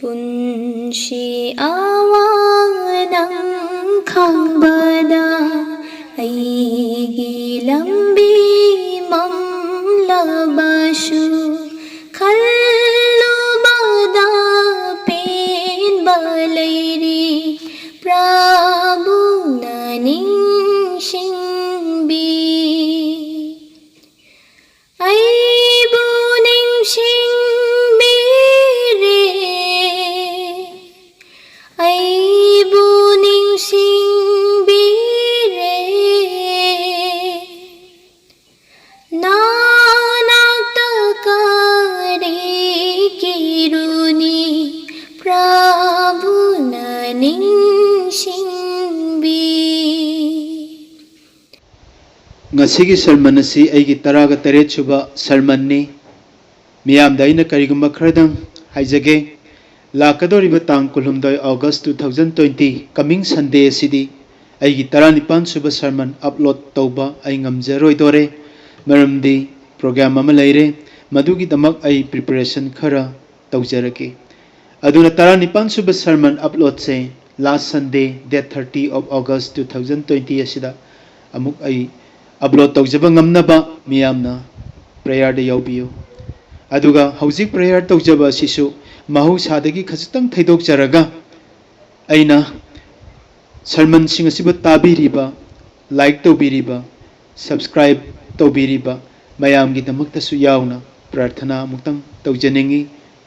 पुंशी आवानंग खांबदा अयगी लंबी ममलबाशु खल्लुबदा पेन बलैरी प्रभु ननिंशिंबी अयबु निंशिंबी रे अयबु निंशिंबी रे नानाक्तकारी किरुनी प्रभु ननिंशिंबी ngasi sermon asi aigi taraga taret suba sermon ni miyam daina karigumba khardang haijage lakadoriba tang kulhumdoi August 2020 coming Sunday asidi aigi 19 suba sermon upload tauba ai ngamjaroi dore maramdi program ama leire madugi damak ai preparation khara taujarake aduna 19 suba sermon upload se last Sunday date 30 of August 2020 asida amuk ai upload tौजब ngamnaba miyamna prayer da yaubiyo aduga hauzik prayer tौजब asisu mahu sadagi khajtang thaidok jaraga aina sermon sing asiba tabiriba like tobiriba subscribe tobiriba mayam gi damakta su yauna prarthana muktang tौजनेंगी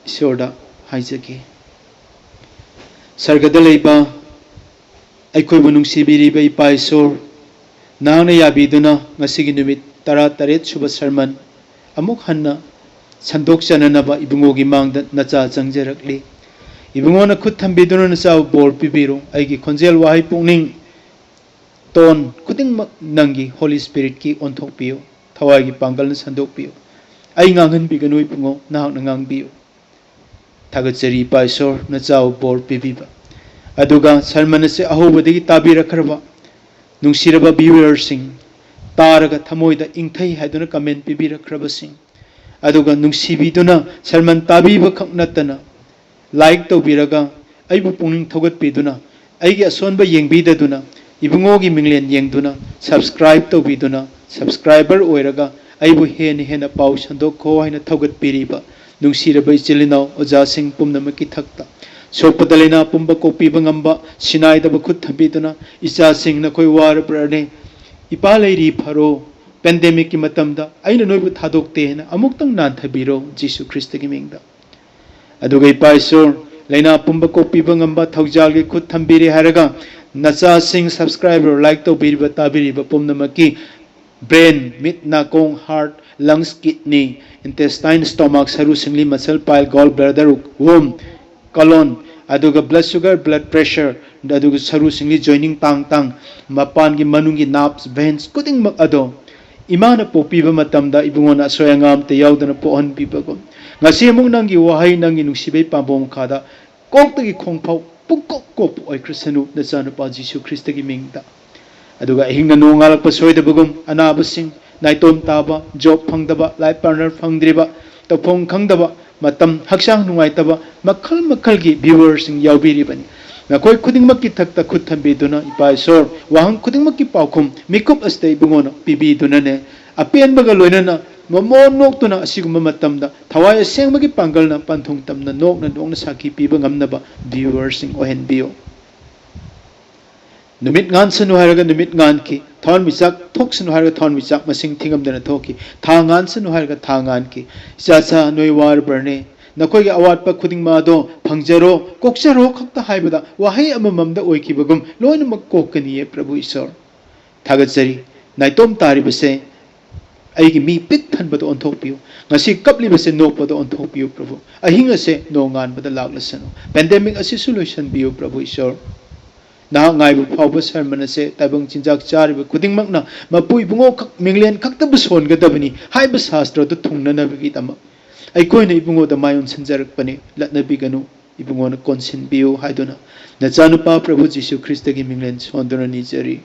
ईश्वरदा हाइजगे सरगदा लेबा अखोइबु नुंसिबिरिबा इपा ईश्वर नांगना याबीदुना ngasi numit 13 suba sermon amuk hanna sandok chananaba ibungogi mangda nacha changjarakli ibungona khut thambiduna nacha bor pibiro aigi khonjel wahai pungning ton kuting nangi Holy Spirit ki onthokpiyo thawai gi pangal na sandokpiyo ai ngangan biganu ibungo nahak nangang biyo thagachari paisor nacha bor pibiba aduga sermon se ahobadagi tabirakhraba नुंसिरबा व्यूअर्सिंग तारगा थमोइदा इंथै हाइदुना comment पिबिरख्रबसिंग अदुगा नुंसिबिदुना sermon ताबीबा खकनतना लाइक तौबिरगा अइबु पुंगिंग थौगतपिदुना अइगे असोनबा येंगबिददुना इबुंगोगी मिंगलेन येंगदुना सब्सक्राइब तौबिदुना सब्सक्राइबर ओइरगा अइबु हेन पाउ संदोखो हाइना थौगतपिरिबा नुंसिरबा इचिलिनाव ओजासिंग पुमनमकी थक्ता सोपदलेना पुंबा कोपीबा ngamba sinaidaba khut thambiduna icha sing na koi war prane ipa leiri pharo pandemic ki matamda aina noibu thadokte na amuktang nan thabiro Jesu Christ gi mingda aduga ipa isor leina pumba kopiba ngamba thaujal gi khut thambiri haraga nacha sing subscriber like to biriba tabiriba pumnamaki brain mit na kong heart lungs kidney intestine stomach saru singli muscle pile gallbladder womb colon aduga blood sugar blood pressure aduga saru singli joining tang mapan gi manungi nerves veins kuting mak ado imana popiba matamda ibungona soyangam te yaudana pohon pibago ngasi amung nangi wahai nangi nungsibai pambom khada koktagi khongphau pukok kop oi krisanu na chana pa Jesu Christ gi mingda aduga hingna nongalak pa soidabagum anabasing naitom taba job phangdaba life partner phangdriba topong khangdaba matam haksang nungaitaba makhal gi viewers sing yaubiribani nakoi khudingmak ki thakta khut thambiduna ipaisor wahang khudingmak ki paukhum mikup astei bungona pibiduna ne apen baga loinana momon noktuna asiguma matamda thawai sengmagi pangalna panthung tamna nokna saki piba ngamnaba viewers sing ohenbio numit ngan sanu haraga numit ngan ki thon wisak thok sanu haraga thon wisak masing thingam dana thoki tha ngan sanu haraga tha ngan ki cha noi war berne nakoi ga awat pa khuding ma do phangjaro kokcharo khakta haibada wahai amamamda oikibagum loina mak kokaniye prabhu isor thagachari naitom tari base aigi mi pit than bado onthokpiu ngasi kapli base nok bado onthokpiu prabhu ahinga se no ngan bada laglasano pandemic asi solution biu prabhu isor na ngai bu phawba sermon se tabang chinjak chari bu kuding makna mapui bungo khak minglen khakta bu son ga dabani haiba shastra to thungna na bi tama ai koi na ibungo da mayon sanjarak pani latna bi ganu ibungo na konsin biu haiduna na chanu pa prabhu Jesu Christ gi minglen sondona ni jari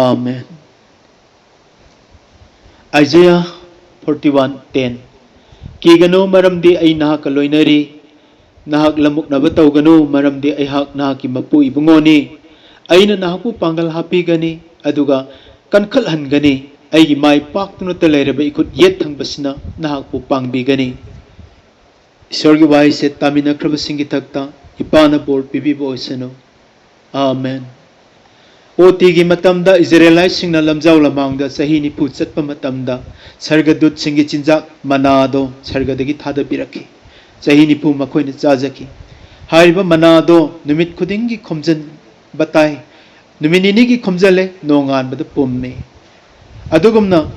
amen Isaiah 41:10 Kigano maramdi ay nakaloinari nahak lamuknaba tawganu maramdi aihak nahaki mapu ibungoni aina nahaku pangal hapigani aduga kankalhangani aigi mai paktuna talairaba ikut yet thangbasina nahakpu pangbigani Isorgi wahai se tamina krabasingi takta ipana bor pibibo oisano Amen Otigi matamda Israelite singna lamjaw lamangda sahi nipu chatpa matamda sargadut singi chinjak manado sargadagi thada piraki sahi nipu makoina chajaki hariba manado numit khudingi khomjan batai numinini gi khomjale nongan bada pumme adugumna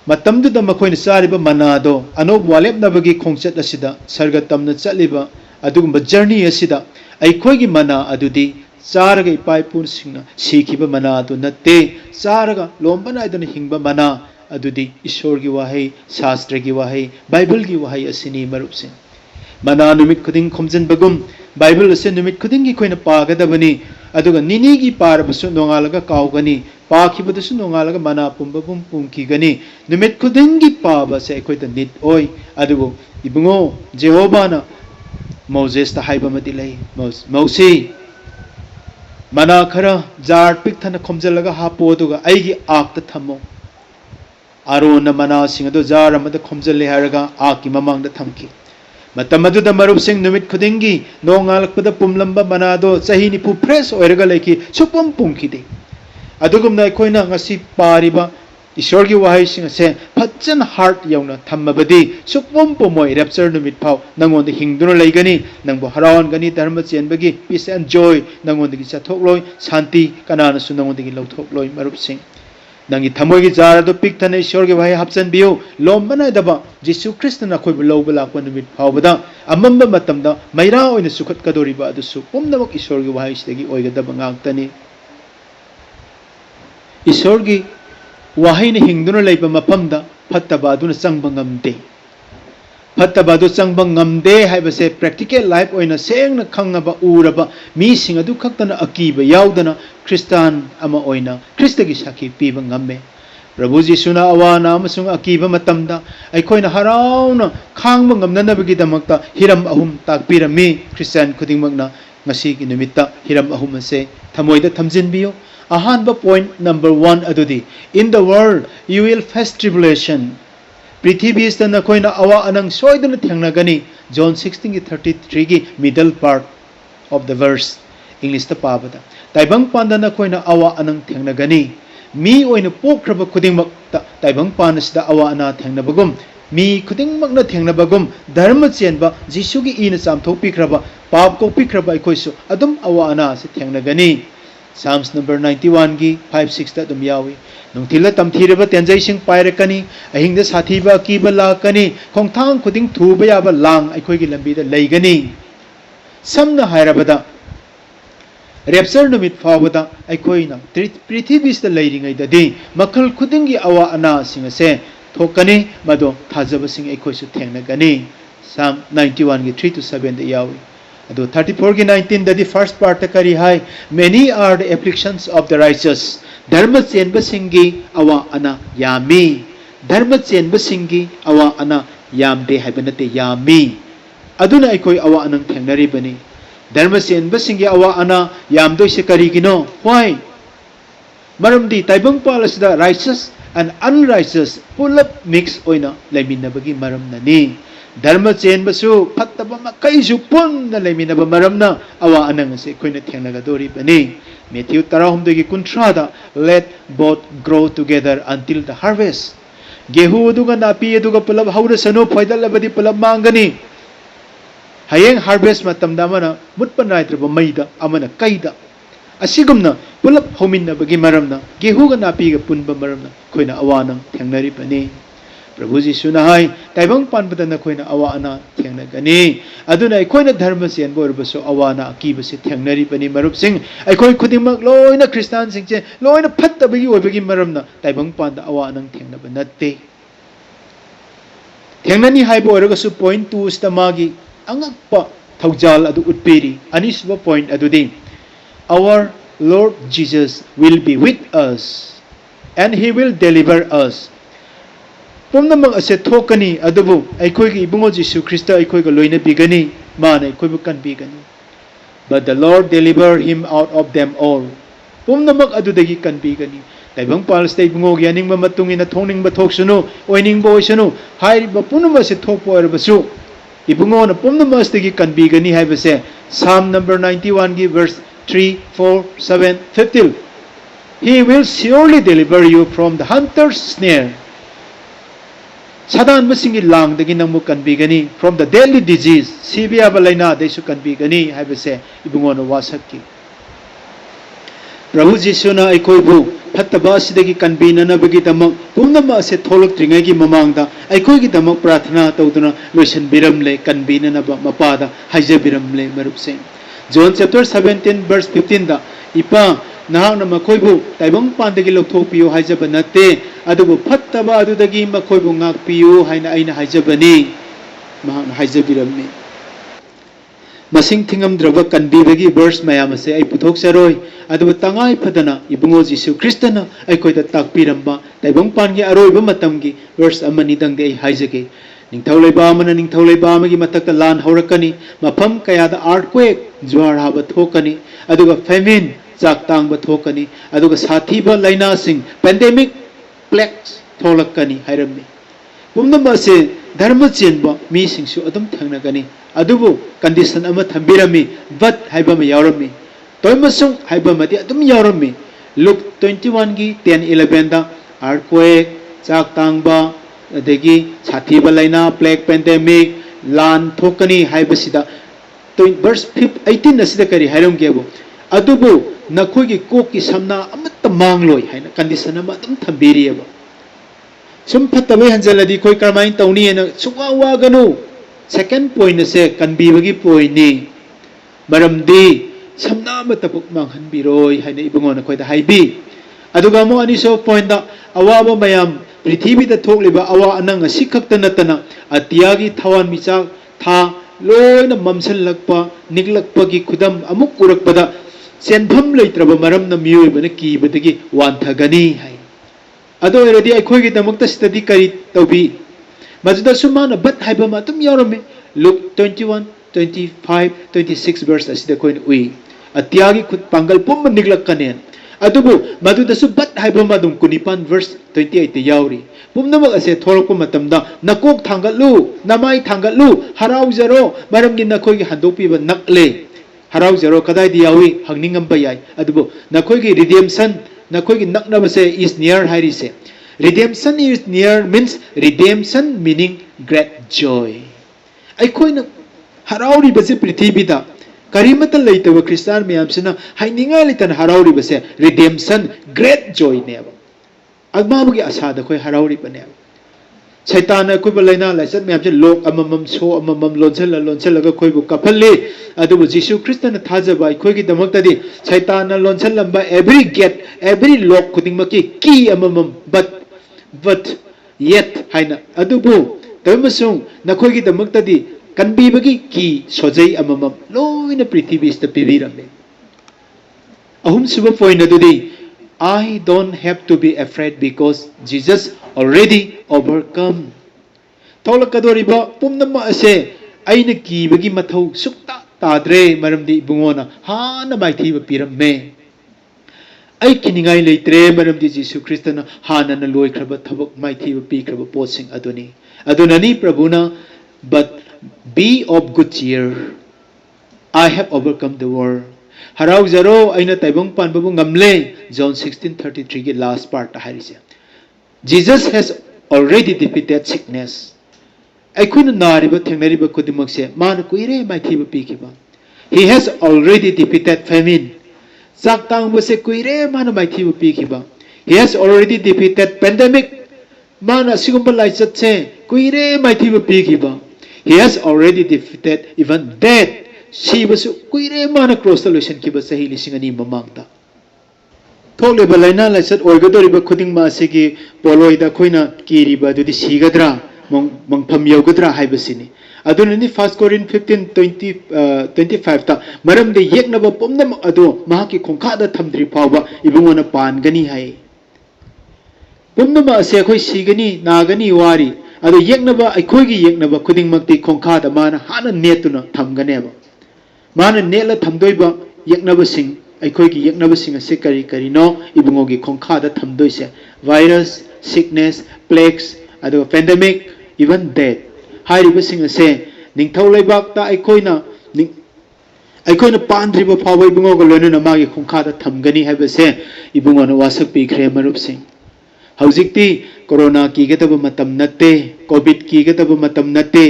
matamduda makoina sariba manado anob walep nabagi khongchat asida sargatamna chaliba adugumba journey asida aikhoigi mana adudi Saraga ipai pun singna sikhiba mana adu natte saraga lombana iduna hingba mana adudi ishor gi wahai shastra gi wahai bible gi wahai asini marup sing mana numit khuding khomjan bagum bible ase numit khuding gi koina pagadabani aduga nini gi parbasu nongalaga kaugani pakhibadusu nongalaga mana pumba pum pumki gani numit khuding gi paba se koita nit oi adugo ibungo jehovah Moses ta haiba mati lai Moses Mana khara jar pik thana khomjalaga hapo duga aigi ak ta thamo arona mana singa do jar amada khomjale haraga ak ki mamang da thamki matamadu da marup sing numit khudingi nongalak pada pumlamba mana do sahi ni pu fresh oiraga leki supum pumki de adugum na koina ngasi pariba Ishor gi wahai sing se phachan heart yauna thammabadi supum pomoi rapture numit phau nangon de hingduna leigani nangbo haron gani dharma chenbagi peace and joy nangon de chathok loi shanti kanana su nangon de lauthok loi marup sing nangi thamoi gi jar do pik thane Ishor gi wahai hapchan biu lombana daba Jesu Christ na khoi loba lakwa numit phau bada amamba matamda maira oina sukhat kadori ba adu su pomnamak Ishor gi wahai stegi oiga daba ngangtani Ishor gi wahai ni hingduna leiba mapamda phattaba aduna changba ngamde phattaba adu changba ngamde haibase practical life oina sengna khangaba uraba mi sing adu khaktana akiba yaudana Christian ama oina Christagi sakhi piba ngamme Prabhu Jisuna awana amasung akiba matamda aikoina harauna khangba ngamnanabagi damakta hiram ahum takpirami Christian khudingmakna ngasi gi numitta hiram ahum ase thamoida thamjinbiyo Ahanba point number 1 adudi in the world you will face tribulation Prithvi is the nakoina awa anang soidana thengnagani John 16:33 gi middle part of the verse English ta pabada taibang panda nakoina awa anang thengnagani mi oina pokraba khudingmak taibang panasda awa ana thengnabagum mi khudingmak na thengnabagum dharma chenba Jesu gi ina chamthokpikraba pap kokpikraba ikoisu adum awa ana se thengnagani Psalms number 91 gi 5-6 ta dum yawi nungthila tamthiraba tenjai sing pairakani ahingda sathiba kiba lakani khongthang khuding thuba yaba lang aikoi gi lambi da leigani samna hairabada rapture numit phawada aikoi na prithvi sta leiringai da di makhal khuding gi awa ana singa se thokani mado thajaba sing aikoi su thengna gani Psalm 91 gi 3-7 da yawi 34 ki 19 the first part kari hai many are the afflictions of the righteous dharma chenba singi awa ana yami dharma chenba singi awa ana yamde haibanate yami aduna aikoi awa anang thengnari bani dharma chenba singi awa ana yamdoi se kari gino why maramdi taibang palasda righteous and unrighteous pull up mix oina laiminabagi maram nani Dharma chen basu phattaba makai su pun na leiminaba maramna awa anang se koina thengnaga dori bani Matthew 13 gi kuntrada let both grow together until the harvest gehu duga napi duga pulab haura sanu phaidalabadi pulab mangani hayeng harvest matamda mana mutpa naitraba maida amana kaida asigumna pulab hominnabagi maramna gehu ga napi ga punba maramna koina awanang thengnari bani Prabhu Jisuna hai taibang panbada na koina awa ana thengna gani aduna aikoina dharma chen borbaso awana akiba se thengnari bani marup sing aikoi khudimak loina Christian sing che loina phattabagi oibagi maramna taibang panda awa anang thengna banatte thengnani hai boiraga su point 2 sta magi angakpa thaujal adu utperi anisba point adudi our Lord Jesus will be with us and he will deliver us Pomnamang ase thokani adubu aikoi gi ibungo Jesu Christa aikoi ga loina bigani माने अखोइबु कनबीगनी but the Lord deliver him out of them all pumnamak adudagi kanbigani taibang palstay bungo yaning mamatungin na thoning bathoksuno oining boysano hairiba punama se thokpo erbasu ibungo na pumnamas dagi kanbigani haibase Psalm number 91 gi verse 3 4 7 15 He will surely deliver you from the hunter's snare Sadan masingi lang dagi nang mo kanbigani from the deadly disease sibiya balaina desu kanbigani haibase ibungo na wasaki Prabhu Jisuna aikoibu phattaba asidagi kanbinanabagi damak pumnama ase tholoktrigai gi mamangda aikoigi damak prathana tawduna loisan biramle kanbinanaba mapada haija biramle marupse John chapter 17 verse 15 da ipa nahakna makoibu taibang pandagi lokthokpiyo haijaba natte adubu phattaba adudagi makoibu ngakpiyo haina aina haijabani mahakna haijabiramne Masing tingam draba kanbibagi verse mayam ase ai puthok saroi adubu tangai phadana ibungo Jisu Kristana ai koida takpiramba taibang pangi aroiba matamgi verse amani dangde ai haijage ningthaulaiba amana ningthaulaiba amagi matakta lan haurakani mafam kayada earthquake jwar haba thokani aduga famine chak tangba thokani aduga sathiba laina sing pandemic plagues tholakani hairamni pumnama se dharma chenba mi singsu adum thangnagani adubu condition ama thambirami but haiba ma yaurami toimasung haiba mati adum yaurami Luke 21 gi 10 11 da earthquake chak tangba adegi sathiba laina plague pandemic lan thokani haibasida verse 18 asida kari hairam gebo adubu nakhogi kokki samna amatta mangloi haina condition ama adum thambiriyaba sum phattabai hanjaladi khoi karmain tawni ena suwa wa ganu second point ase kanbibagi point ni maramdi samna matapuk manghanbiroi haina ibungona khoida haibi aduga mo ani so point da awaba mayam prithibhi da thokliba awa anang asikhakta natana atiyagi thawan michak tha loina mamsal lakpa niglakpa gi khudam amuk urakpada senbham leitraba maramna miyoi bana kibadagi wanthagani hai ado eradi akhoi gi damakta study kari tawbi majuda sumana bat haiba ma tum yarame Luke 21 25 26 verse asida koin ui atyagi khut pangal pum niglakkanen adubu majuda su bat haiba ma dum kunipan verse 28 te yauri pumnamak ase thorokpa matamda nakok thangatlu namai thangatlu haraujaro maramgi nakhoi gi handopi ba nakle haraujaro kadai di yawi hangningam ba yai adubu nakhoi gi redemption nakhoi gi naknaba se is near hairi se redemption is near means redemption meaning great joy akhoi na harauri base prithibhi da karimata leitaba Christian mayam sina haininga litan harauri base redemption great joy ne ba agmabugi asada khoi harauri bane Saitana khoi balaina laisat mayam se lok amamam so amamam lonsel ga khoi bu kaphalle adubu Jisu Kristana thajaba khoi gi damakta di Saitana lonsel lamba every gate every lock khudingmaki ki amamam but yet haina adubu tamasung nakhoi gi damakta di kanbibagi ki sojai amamam loina prithibhi sta pibiramne ahum suba point adudi I don't have to be afraid because Jesus already overcome. Tholakadoriba pumnama ase aina kibagi mathau sukta tadre maramdi bungona hana maithiba piramme. Ai kiningai leitre maramdi Jisu Kristana hana na loikraba thabak maithiba pikraba posing aduni. Adunani Prabhuna but be of good cheer. I have overcome the world. Harau zaro aina taibang panbabu ngamle John 16:33 ki last part harise Jesus has already defeated sickness aikuna nariba thengnariba kudimakse man kuire maithiba pikiba he has already defeated famine saktang bose kuire man maithiba pikiba he has already defeated pandemic man asigumba laichatse kuire maithiba pikiba he has already defeated even death she was kuire mana cross solution ki ba sahi lisingani mamangta thole balaina laisat oigadori ba khuding ma sigi poloi da khoina kiri ba dudi sigadra mangpham yogadra haibasini adunani 1 Corinthians 15:25 ta maram de yekna ba pomnam adu mahaki khongkha da thamdri phawa ibungona pangani hai pomnam ase khoi sigani nagani wari अदो येकनबा अखोगी येकनबा खुदिंगमक्ति खोंखादा माना हाना नेतुना थमगनेबा माना नेला थमदोइबा येकनबसिंग अखोगी येकनबसिंग असे करी करीनो इबुंगोगी खोंखादा थमदोइसे वायरस सिकनेस प्लेग्स अदो पेंडेमिक इवन डेथ हाइरिबसिंग असे निंगथौ लेबाकता अखोइना पांद्रिबा फावै इबुंगोगा लोइनना मागी खोंखादा थमगनी हाइबसे इबुंगोना वासक पीख्रे मरुपसिंग हौजिक्ति कोरोना कीगतब मतम नत्ते कोविड कीगतब मतम नत्ते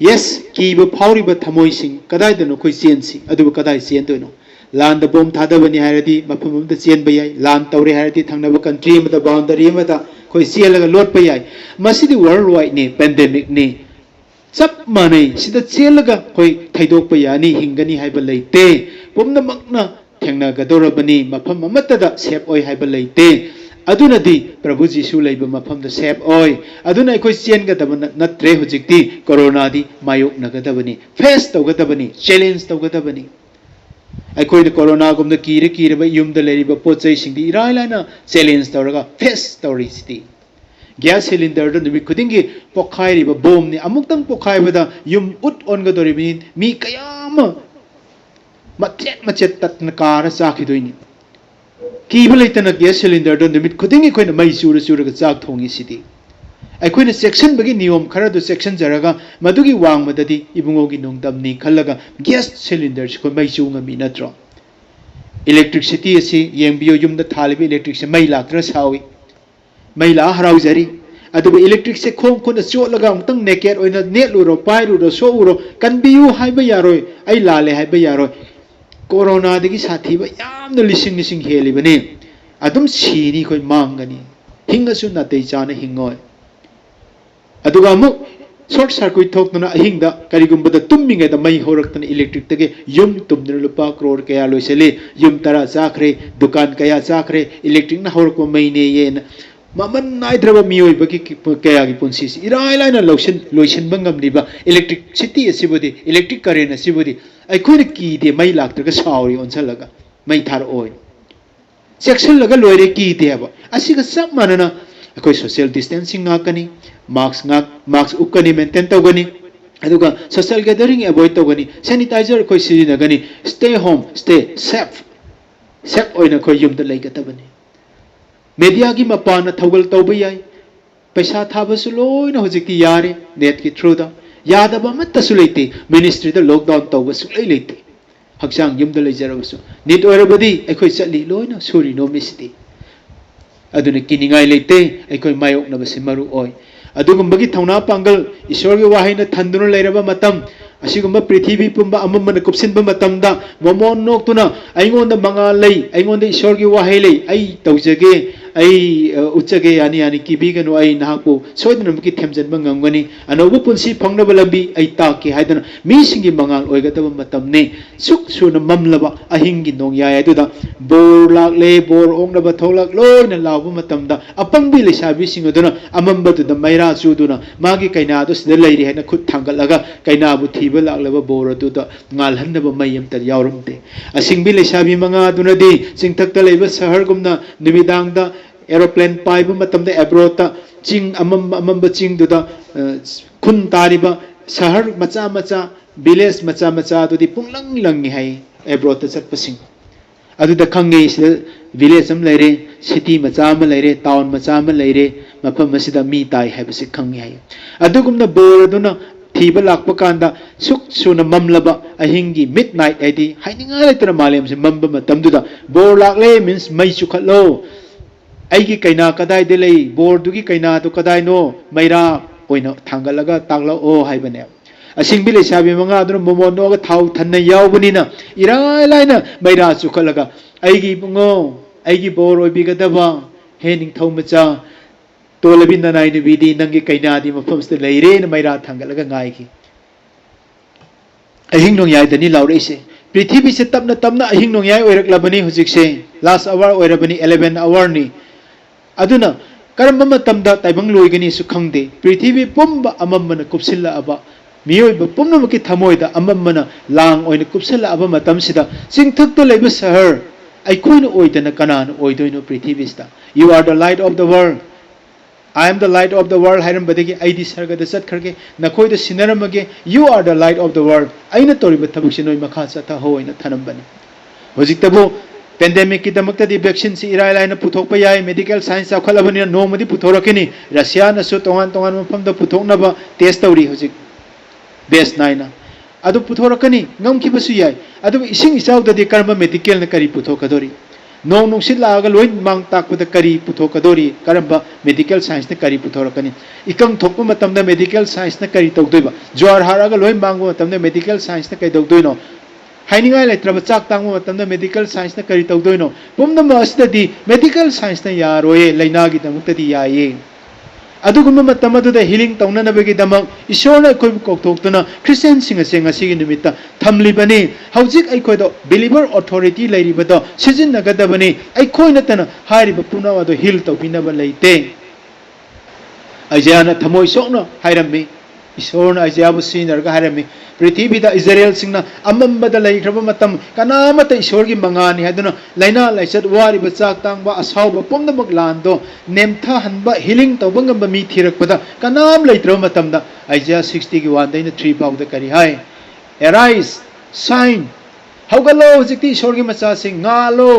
यस कीब फाउरिब थमोइसिंग कदाइदनो खोइ चेनसी अदुब कदाइ चेनदोइनो लान द बोम थादबनी हायरदी मफम अमदा चेनब याय लान तौरे हायरदी थंगनब कंट्री अमदा बाउंडरी अमदा खोइ चेलगा लोटप याय मसिदि वर्ल्ड वाइड ने पेंडेमिक ने सब मानै सिदा चेलगा खोइ थैदोक यानी हिंगनी हाइब लैते पुमनमकना थेंगनागदोरबनी मफम अमतदा सेफ ओइ हाइब लैते अदुनदी प्रभु जीशु लेब मफम द सेफ ओय अदुना अखोइ चेनगदब नत्रे हुजिक्ति कोरोना दी मायोक नगदबनी फेस तौगदबनी चैलेंज तौगदबनी अखोइ कोरोना गुमद कीरे कीरब युमद लेरिब पोचै सिंदी इराइलाना चैलेंज तौरगा फेस तौरी सिटी गैस सिलिंडर द नुमि खुदिंगी पोखाइरिब बोम नि अमुक्तंग पोखाइबदा युम उट ओनगदोरिबनी मी कयाम मचेत मचेत तत्न कार चाखिदोइनी कीब लेतना गैस सिलिंडर द नुमित खुदिंगी खोइना मई चूर चूरग चाक थोंगी सिटी अखोइना सेक्शन बगी नियम खरा दु सेक्शन जरगा मदुगी वांगमददी इबुंगोगी नोंगदमनी खल्लगा गैस सिलिंडर को मई चूंगमी नत्रो इलेक्ट्रिसिटी असि येंबियो युमदा थालिबि इलेक्ट्रिक से मई लाक्त्र सावी मई ला हराउजरी अदुब इलेक्ट्रिक से खोंग खोन चोलगा अमतंग नेकेट ओइना नेटलुरो पाइरुरो सोउरो कनबियु हाइबा यारोय आई लाले हाइबा यारोय कोरोना दगी साथीबा यामना लिसिंग लिसिंग हेलिबने अदुम सीनी खोइ मांगनी हिंगसु नतै चाना हिंगोय अदुगा अमुक शॉर्ट सर्किट थोकना अहिंगदा करिगुंबदा तुम्मिंगदा मई होरक्तन इलेक्ट्रिक तगे युम तुमदन लुपा करोड़ कया लोइसले युम तरा चाखरे दुकान कया चाखरे इलेक्ट्रिक ना होरको मईने येन ममन नाइद्रब मियोइबगी कया की पुंसी इराइलाइना लोशन लोइशन बंगमनिबा इलेक्ट्रिसिटी असिबोदि इलेक्ट्रिक करेंट असिबोदि अखोइना कीदे मई लाक्तरगा साउरी ओनसलगा मई थार ओय सेक्शन लगा लोइरे कीदेबा असिगा सब मानना अखोइ सोशल डिस्टेंसिंग नाकनी मास्क उक्कनी मेंटेन तौगनी अदुगा सोशल गैदरिंग अवॉइड तौगनी सैनिटाइजर अखोइ सिजिनगनी स्टे होम स्टे सेफ ओइना अखोइ युमदा लेगतबनी मीडिया की मपान थौगल तौब याय पैसा थाबसु लोइना होजिक्ति यारे नेट की थ्रू दा यादब अमत्तसु लेते मिनिस्ट्री दा लॉकडाउन तौबसु लेते हक्सांग युमदा लेजरबसु नीट ओरबदी अखोइ चली लोइना सुरी नोमिसिटी अदुने किनिंगाय लेते अखोइ मायोकनबसे मरु ओय अदुगुंबगी थौना पांगल ईश्वरगी वाहैना थंदुना लेरबा मतम असिगुंबा पृथ्वी पुंबा अममन कुपसिनबा मतमदा मोमोन नोक्तुना अइगोंदा मंगा लई अइगोंदा ईश्वरगी वाहै लई अई तौजगे अई उच्चगे यानी यानी किबिगनो अई नाहकु सोइदनमकी थेमजनबा ngangani अनौबा पुंसी फंगनबा लंबी अई ताकि हाइदना मीसिंगी मंगाल ओइगदबा मतमने सुक सुना ममलबा अहिंगी नोंग याय अदुदा बोर लाकले बोर ओंगनबा थोलक लोइना लावबा मतमदा अपंबी लेसाबी सिंगदुना अमंबदुदा मैरा चुदुना मागी कैनादो सिदा लैरि हैना खुद थांगलगा कैनाबु थीबा लाकलबा bore अदुदा ngalhanaba mayam tar yawrumte asingbi lesabi manga dunadi singthakta leiba sahar gumna nimidangda aeroplane paiba matamda abroad ta ching amamba ching duda khun tariba sahar macha macha village macha macha dudi punglang langi hai abroad ta chatpasing aduda khange sida village am leire city macha ma leire town macha ma leire mafam masida mi tai haibasi khangi hai adugumna bor aduna थीब लाप कांदा सुक सुना ममलबा अहिंगी midnight आइदी हाइनिंगा लेतना मालेम से मम्ब मतमदुदा bore लाकले means मई चुखलो आइगी कैना कदाइ दे लई bore दुगी कैना तो कदाइ no मैरा ओइना थांगलगा तागलो ओ हाइबने using बिले साबि मंगा दुन मोमोनो गा थाउ थन्ना यावबनिना इराय लाइना मैरा चुखलगा आइगी पुंगो आइगी बोर ओइबिगदबा हे निंगथौ मचा तोलबी ननाई नुबीदी नंगी कैनादी मफमस लेरे न मैरा थांगलगा गायकी अहिंग नोंयाय दनी लाउरेसे पृथ्वी से तपना तपना अहिंग नोंयाय ओइरकलबनी हुजिकसे लास्ट आवर ओइरबनी 11 आवर नि अदुना करम मतमदा ताइबंग लोइगनी सु खंगदे पृथ्वी पुंबा अममन कुपसिल्ला अबा मियोइबा पुंनमकी थमोइदा अममन लांग ओइना कुपसिल्ला अबा मतमसिदा सिंगथक्तो लेबा शहर आइखोइन ओइदना कनान ओइदोइनो पृथ्वीस्ता you are the light of the world I am the light of the world hairam badagi aidi sarga da sat kharge nakoi da sinaramage you are the light of the world aina tori ba thabuk sinoi makha satha hoina thanam bani hojik tabu pandemic ki damakta di vaccine si irai laina puthok pa yai medical science akhalabani no madi puthorakini Russia na su tongan mafam da puthokna ba test tawri hojik base 9 adu puthorakani ngamki basu yai adu ising isau da di karma medical na kari puthokadori nong nong sit laga loi mang tak puta kari puthokadori karamba medical science na kari puthorakani ikang thokpa matam da medical science na kari tawdoiba jwar haraga loi mangbo matam da medical science na kai tawdoino hainingai letraba chak tangbo matam da medical science na kari tawdoino pumna masda di medical science na yaroye laina gi damukta di yaye adugumma matam adu da healing tawna na bagi damak ishorna koi kokthokna christian singa senga sigi nimita thamli bani haujik ai koi do believer authority lairi bado sijin nagada bani ai koi natana hairi ba puna wado heal tawpina ba leite ajana thamoi sokna hairammi ishorna ajabu sinarga hairammi prithvi da israel singna amambada laikhraba matam kanamata ishor gi mangani haduna laina laisat wari ba chak tangba asau ba pomda mak lando nemtha hanba healing tawbanga ba mi thirakpada kanam leitro matamda aija 60 gi 1 daina 3 pau da kari hai arise shine hawgalo jikti ishor gi macha sing ngalo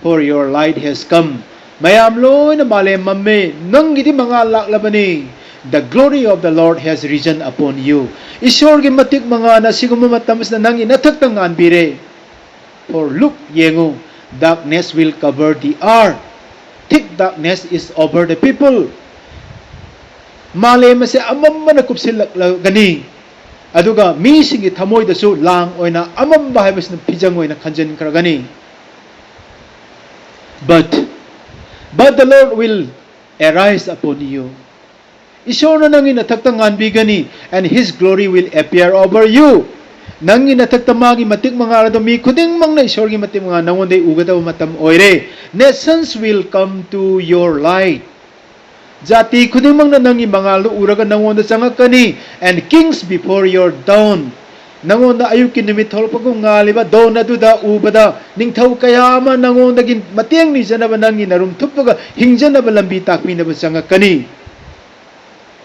for your light has come mayam loina male mamme nangi di mangal laklabani the glory of the Lord has risen upon you. Ishor gi matik mga na siguma matamis na nang inatak tangan bire. For look, yengo, darkness will cover the earth. Thick darkness is over the people. Male mase amamma na kupsilak gani. Aduga mi singi thamoy da su lang oina amam bahay mas na pijang oina kanjan karagani. But the Lord will arise upon you. Ishor na nangin natakta nganbi gani and His glory will appear over you. Nangin natakta magi matik mga arado mi kuding mang na ishor gi matik mga nangonday ugadaw matam oire. Nations will come to your light. Jati kuding mang na nangi mga lo uraga nangonda sangakani and kings before your dawn. Nangonda ayukin nimit holpagong ngaliba dawn na duda ubada ningtaw kayama nangonda gin matiang ni janaba nangi narum tupaga hingjanaba lambi takmi na ba sangakani.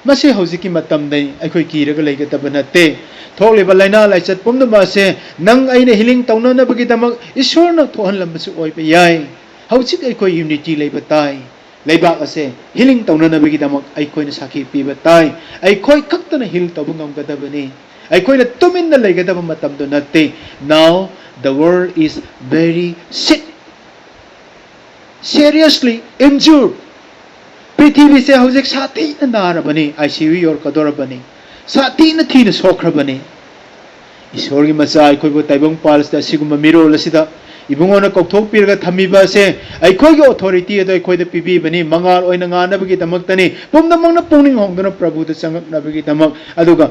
Masi haujiki matam dai aikoi kiraga leigataba nate thokliba laina laichat pumna mase nang aina healing tawna na bagi damak ishor na thohan lambasu oipa yai haujik aikoi unity leiba tai leibak ase healing tawna na bagi damak aikoi na sakhi piba tai aikoi kakta na heal tawbungam gadabani aikoi na tumin na leigataba matam do nate now the world is very sick seriously injured पृथ्वी से हौजिक साथी न नारबनी ICU और कदोरबनी साथी न थी न सोखरबनी ईश्वर की मचा अखोइबो ताइबंग पाल्स दा सिगुम मिरोल असिदा इबुंगो न कौथोक पिरगा थमीबा से अखोइगे अथॉरिटी अदो अखोइदे पिबीबनी मंगाल ओइना गानबगी दमक्तनी पुमदमंगना पुंगनिंग होंगदना प्रभु द संगकनबगी दमक अदुगा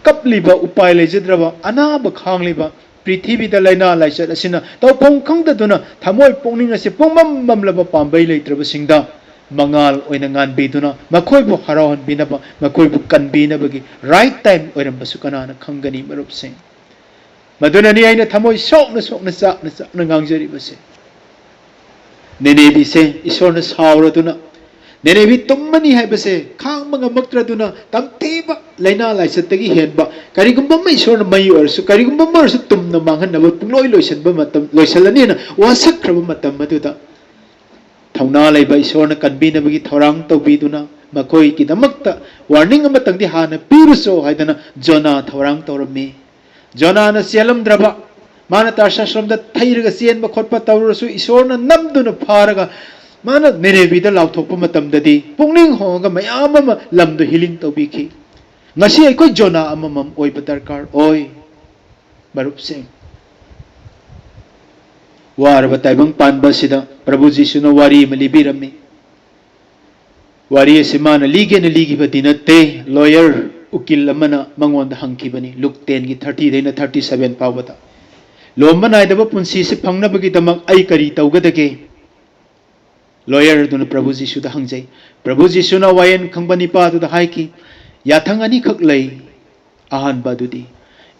कपलिबा उपाय लेजद्रबा अनाब खांगलिबा पृथ्वी द लाइना लाइचत असिना तौफोंग खंगददुना थमोय पुंगनिंग असे पुंगमम ममलबा पांबै लेत्रबसिंगदा mangal oina ngan biduna makoi bu harawan binaba makoi bu kan binabagi right time oiram basukana na khangani marup sing maduna ni aina thamoi sok na sak na ngangjari base nene bi se isor na sawra tuna nene bi tummani hai base khang manga maktra tuna tamteba laina laisatagi henba karigumba mai isor na mai or su karigumba mar su tumna manghan na pungloi loisan ba matam loisalani na wasakra ba matam maduda थौना लेबा ईश्वरना कनबीनबगी थौरांग तौबीदुना मकोई की दमक्ता warning अमतंगदी हाना पीरुसो हाइदना जोना थौरांग तौरमी जोना न सेलमद्रबा माना तारशाश्रमदा थैरगा सेनबा खोटपा तौरसु ईश्वरना नमदुना फारगा माना नेरेबीदा लाउथोकपा मतमददी पुंगनिंग होगा मयाम अमा लमदु healing तौबीखी ngasi aikoi jona amamam oi badarkar oi marup sing war bataibang panba sida प्रभु जीशु न वारी मलिबी rummy वारी सिमाना लीगे न लीगी बदिनते लॉयर उकिल अमना मंगोंद हंकी बनी लुक 10 की 30 देना 37 पावता लोमन आइदब पुंसी से फंगनबगी दमक आई करी तौगदगे लॉयर दुन प्रभु जीशु द हंगजै प्रभु जीशु न वायन खंगबनी पादु द हाइकी याथंग अनि खक लै आहान बादुदी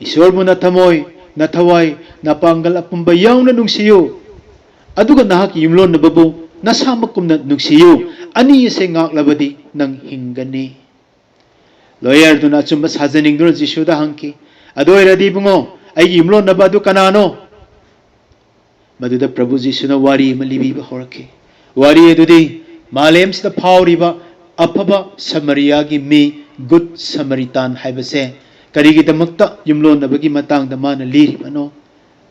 ईश्वर मुना थमोय नथवाय नपांगल अपुंब याउन नुंसियो अदुगा नाहक युमलोन नबबु nasamakkumna nungsiyu ani ase ngaklabadi nang hingani lawyer duna chumba sajaning duna Jisuda hangki adoiradi bungo aigi imlo nabadu kanano maduda Prabhu Jisuna wari malibiba horake wari edudi malem sida phawriba afaba Samaria gi mi good Samaritan haibase karigi damakta yumlo nabagi matang da mana liri mano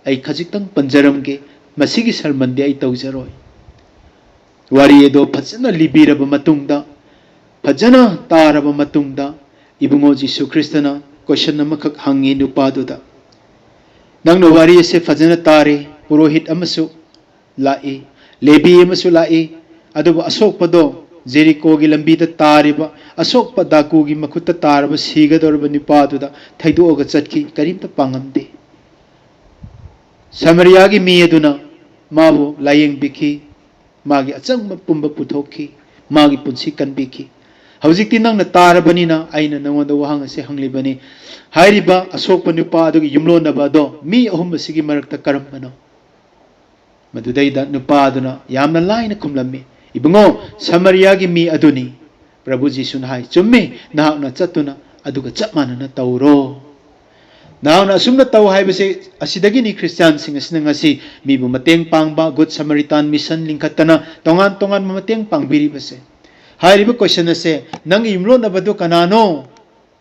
ai khajitang panjaram ge masigi sarmandi ai tawjaroi wari edo phajana libiraba matungda phajana taraba matungda ibungo Jisu Kristana question namakak hangi nupaduda nangno wari ase phajana tare purohit amasu lai lebi amasu lai adubu asok pado Jericho gi lambi da tariba asok padaku gi makutta taraba sigadorba nipaduda thaidoga chatki karimta pangamde Samaria gi mi aduna mabu layeng biki magi achang pumba puthoki magi punsi kanbiki hawjikti nang na tarabani na aina nangonda wahang ase hanglibani hairiba asok panupa adugi yumlo nabado mi ahum asigi marakta karambano madudaida nupa aduna yamna laina kumlammi ibungo Samaria gi mi aduni Prabhu Jisu na hai chumme nahakna chatuna aduga chapmana na tawro nahakna asumna taw haibase asidagi ni Christian sing asina ngasi mibu mateng pangba Good Samaritan mission lingkhatana tongan tongan mateng pangbiri base hairiba question ase nang imlo nabadu kanano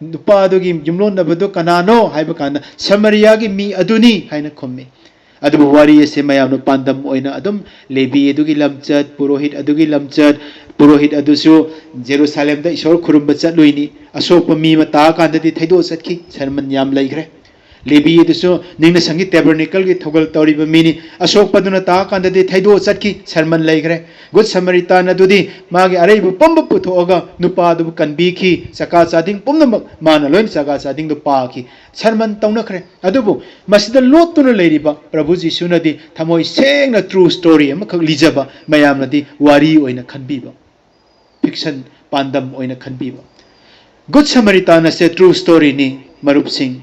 nupa adugi imlo nabadu kanano haiba kana Samaria gi mi aduni haina khomme adubu wari ase mayamno pandam oina adum lebi adugi lamchat purohit adusu Jerusalem da isor khurumba chatluini asokpa mi mata kandadi thaido chatki sermon yam laigre lebi adusu ningna sangi tabernacle gi thogal tawriba mini asokpa duna ta kandadi thaido chatki sermon laigre Good Samaritan adudi magi areibu pamba puthoga nupa adu kanbiki saka chading pumna mana loin saka chading du paaki sermon tawnakre adubu masida lotuna leiriba Prabhu Jisuna di thamoi sengna true story amakak lijaba mayamna di wari oina khanbiba fiction pandam oina khanbiba Good Samaritan ase true story ni marup sing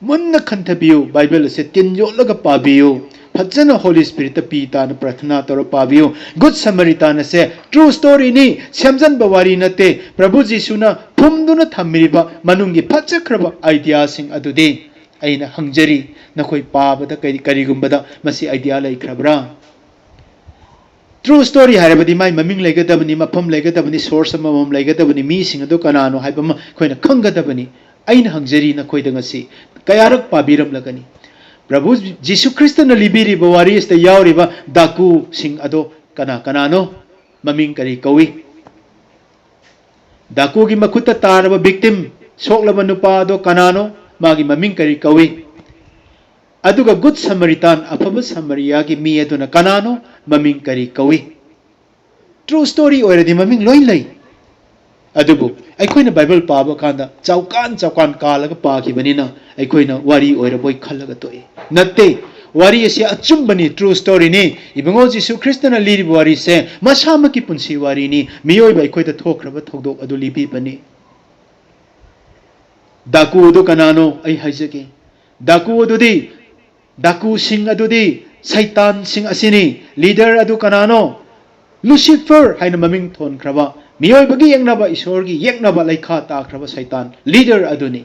munna khanthabiu Bible ase tinjo laga pabiu phajana Holy Spirit pita na prathana toro pabiu Good Samaritan ase true story ni semjan bawari nate Prabhu Jisuna phumduna thammiriba manungi phachakraba idea sing adudi aina hangjari nakhoi pabada karigumbada masi idea laikhrabra True story harabadi mai maming laigadabani mafam laigadabani source amam laigadabani mi sing adu kanano haibama khoina khangadabani aina hangjari na khoida ngasi kayarak pabiram lagani Prabhu Jisu Krista na libiri bawari ista yauriba daku sing ado kanano maming kari kawi daku gi makuta taraba victim soklaba nupa ado kanano magi maming kari kawi aduga Good Samaritan afaba Samaria gi mi aduna kanano maming kari kawi true story already maming loin lai adubu aikoina Bible paba kanda chaukan kalaga paaki banina aikoina wari oira boy khallaga toi natte wari ase achumbani true story ni ibungo Jisu Krista na liri wari se masama ki punsi wari ni miyoi bai koida thokraba thogdok adu libi bani daku du kanano ai haijage daku dudi daku sing adudi Satan sing asini leader adu kanano Lucifer haina maming thon kraba miyoi bagi yengnaba isorgi yengnaba laikha ta kraba Satan leader aduni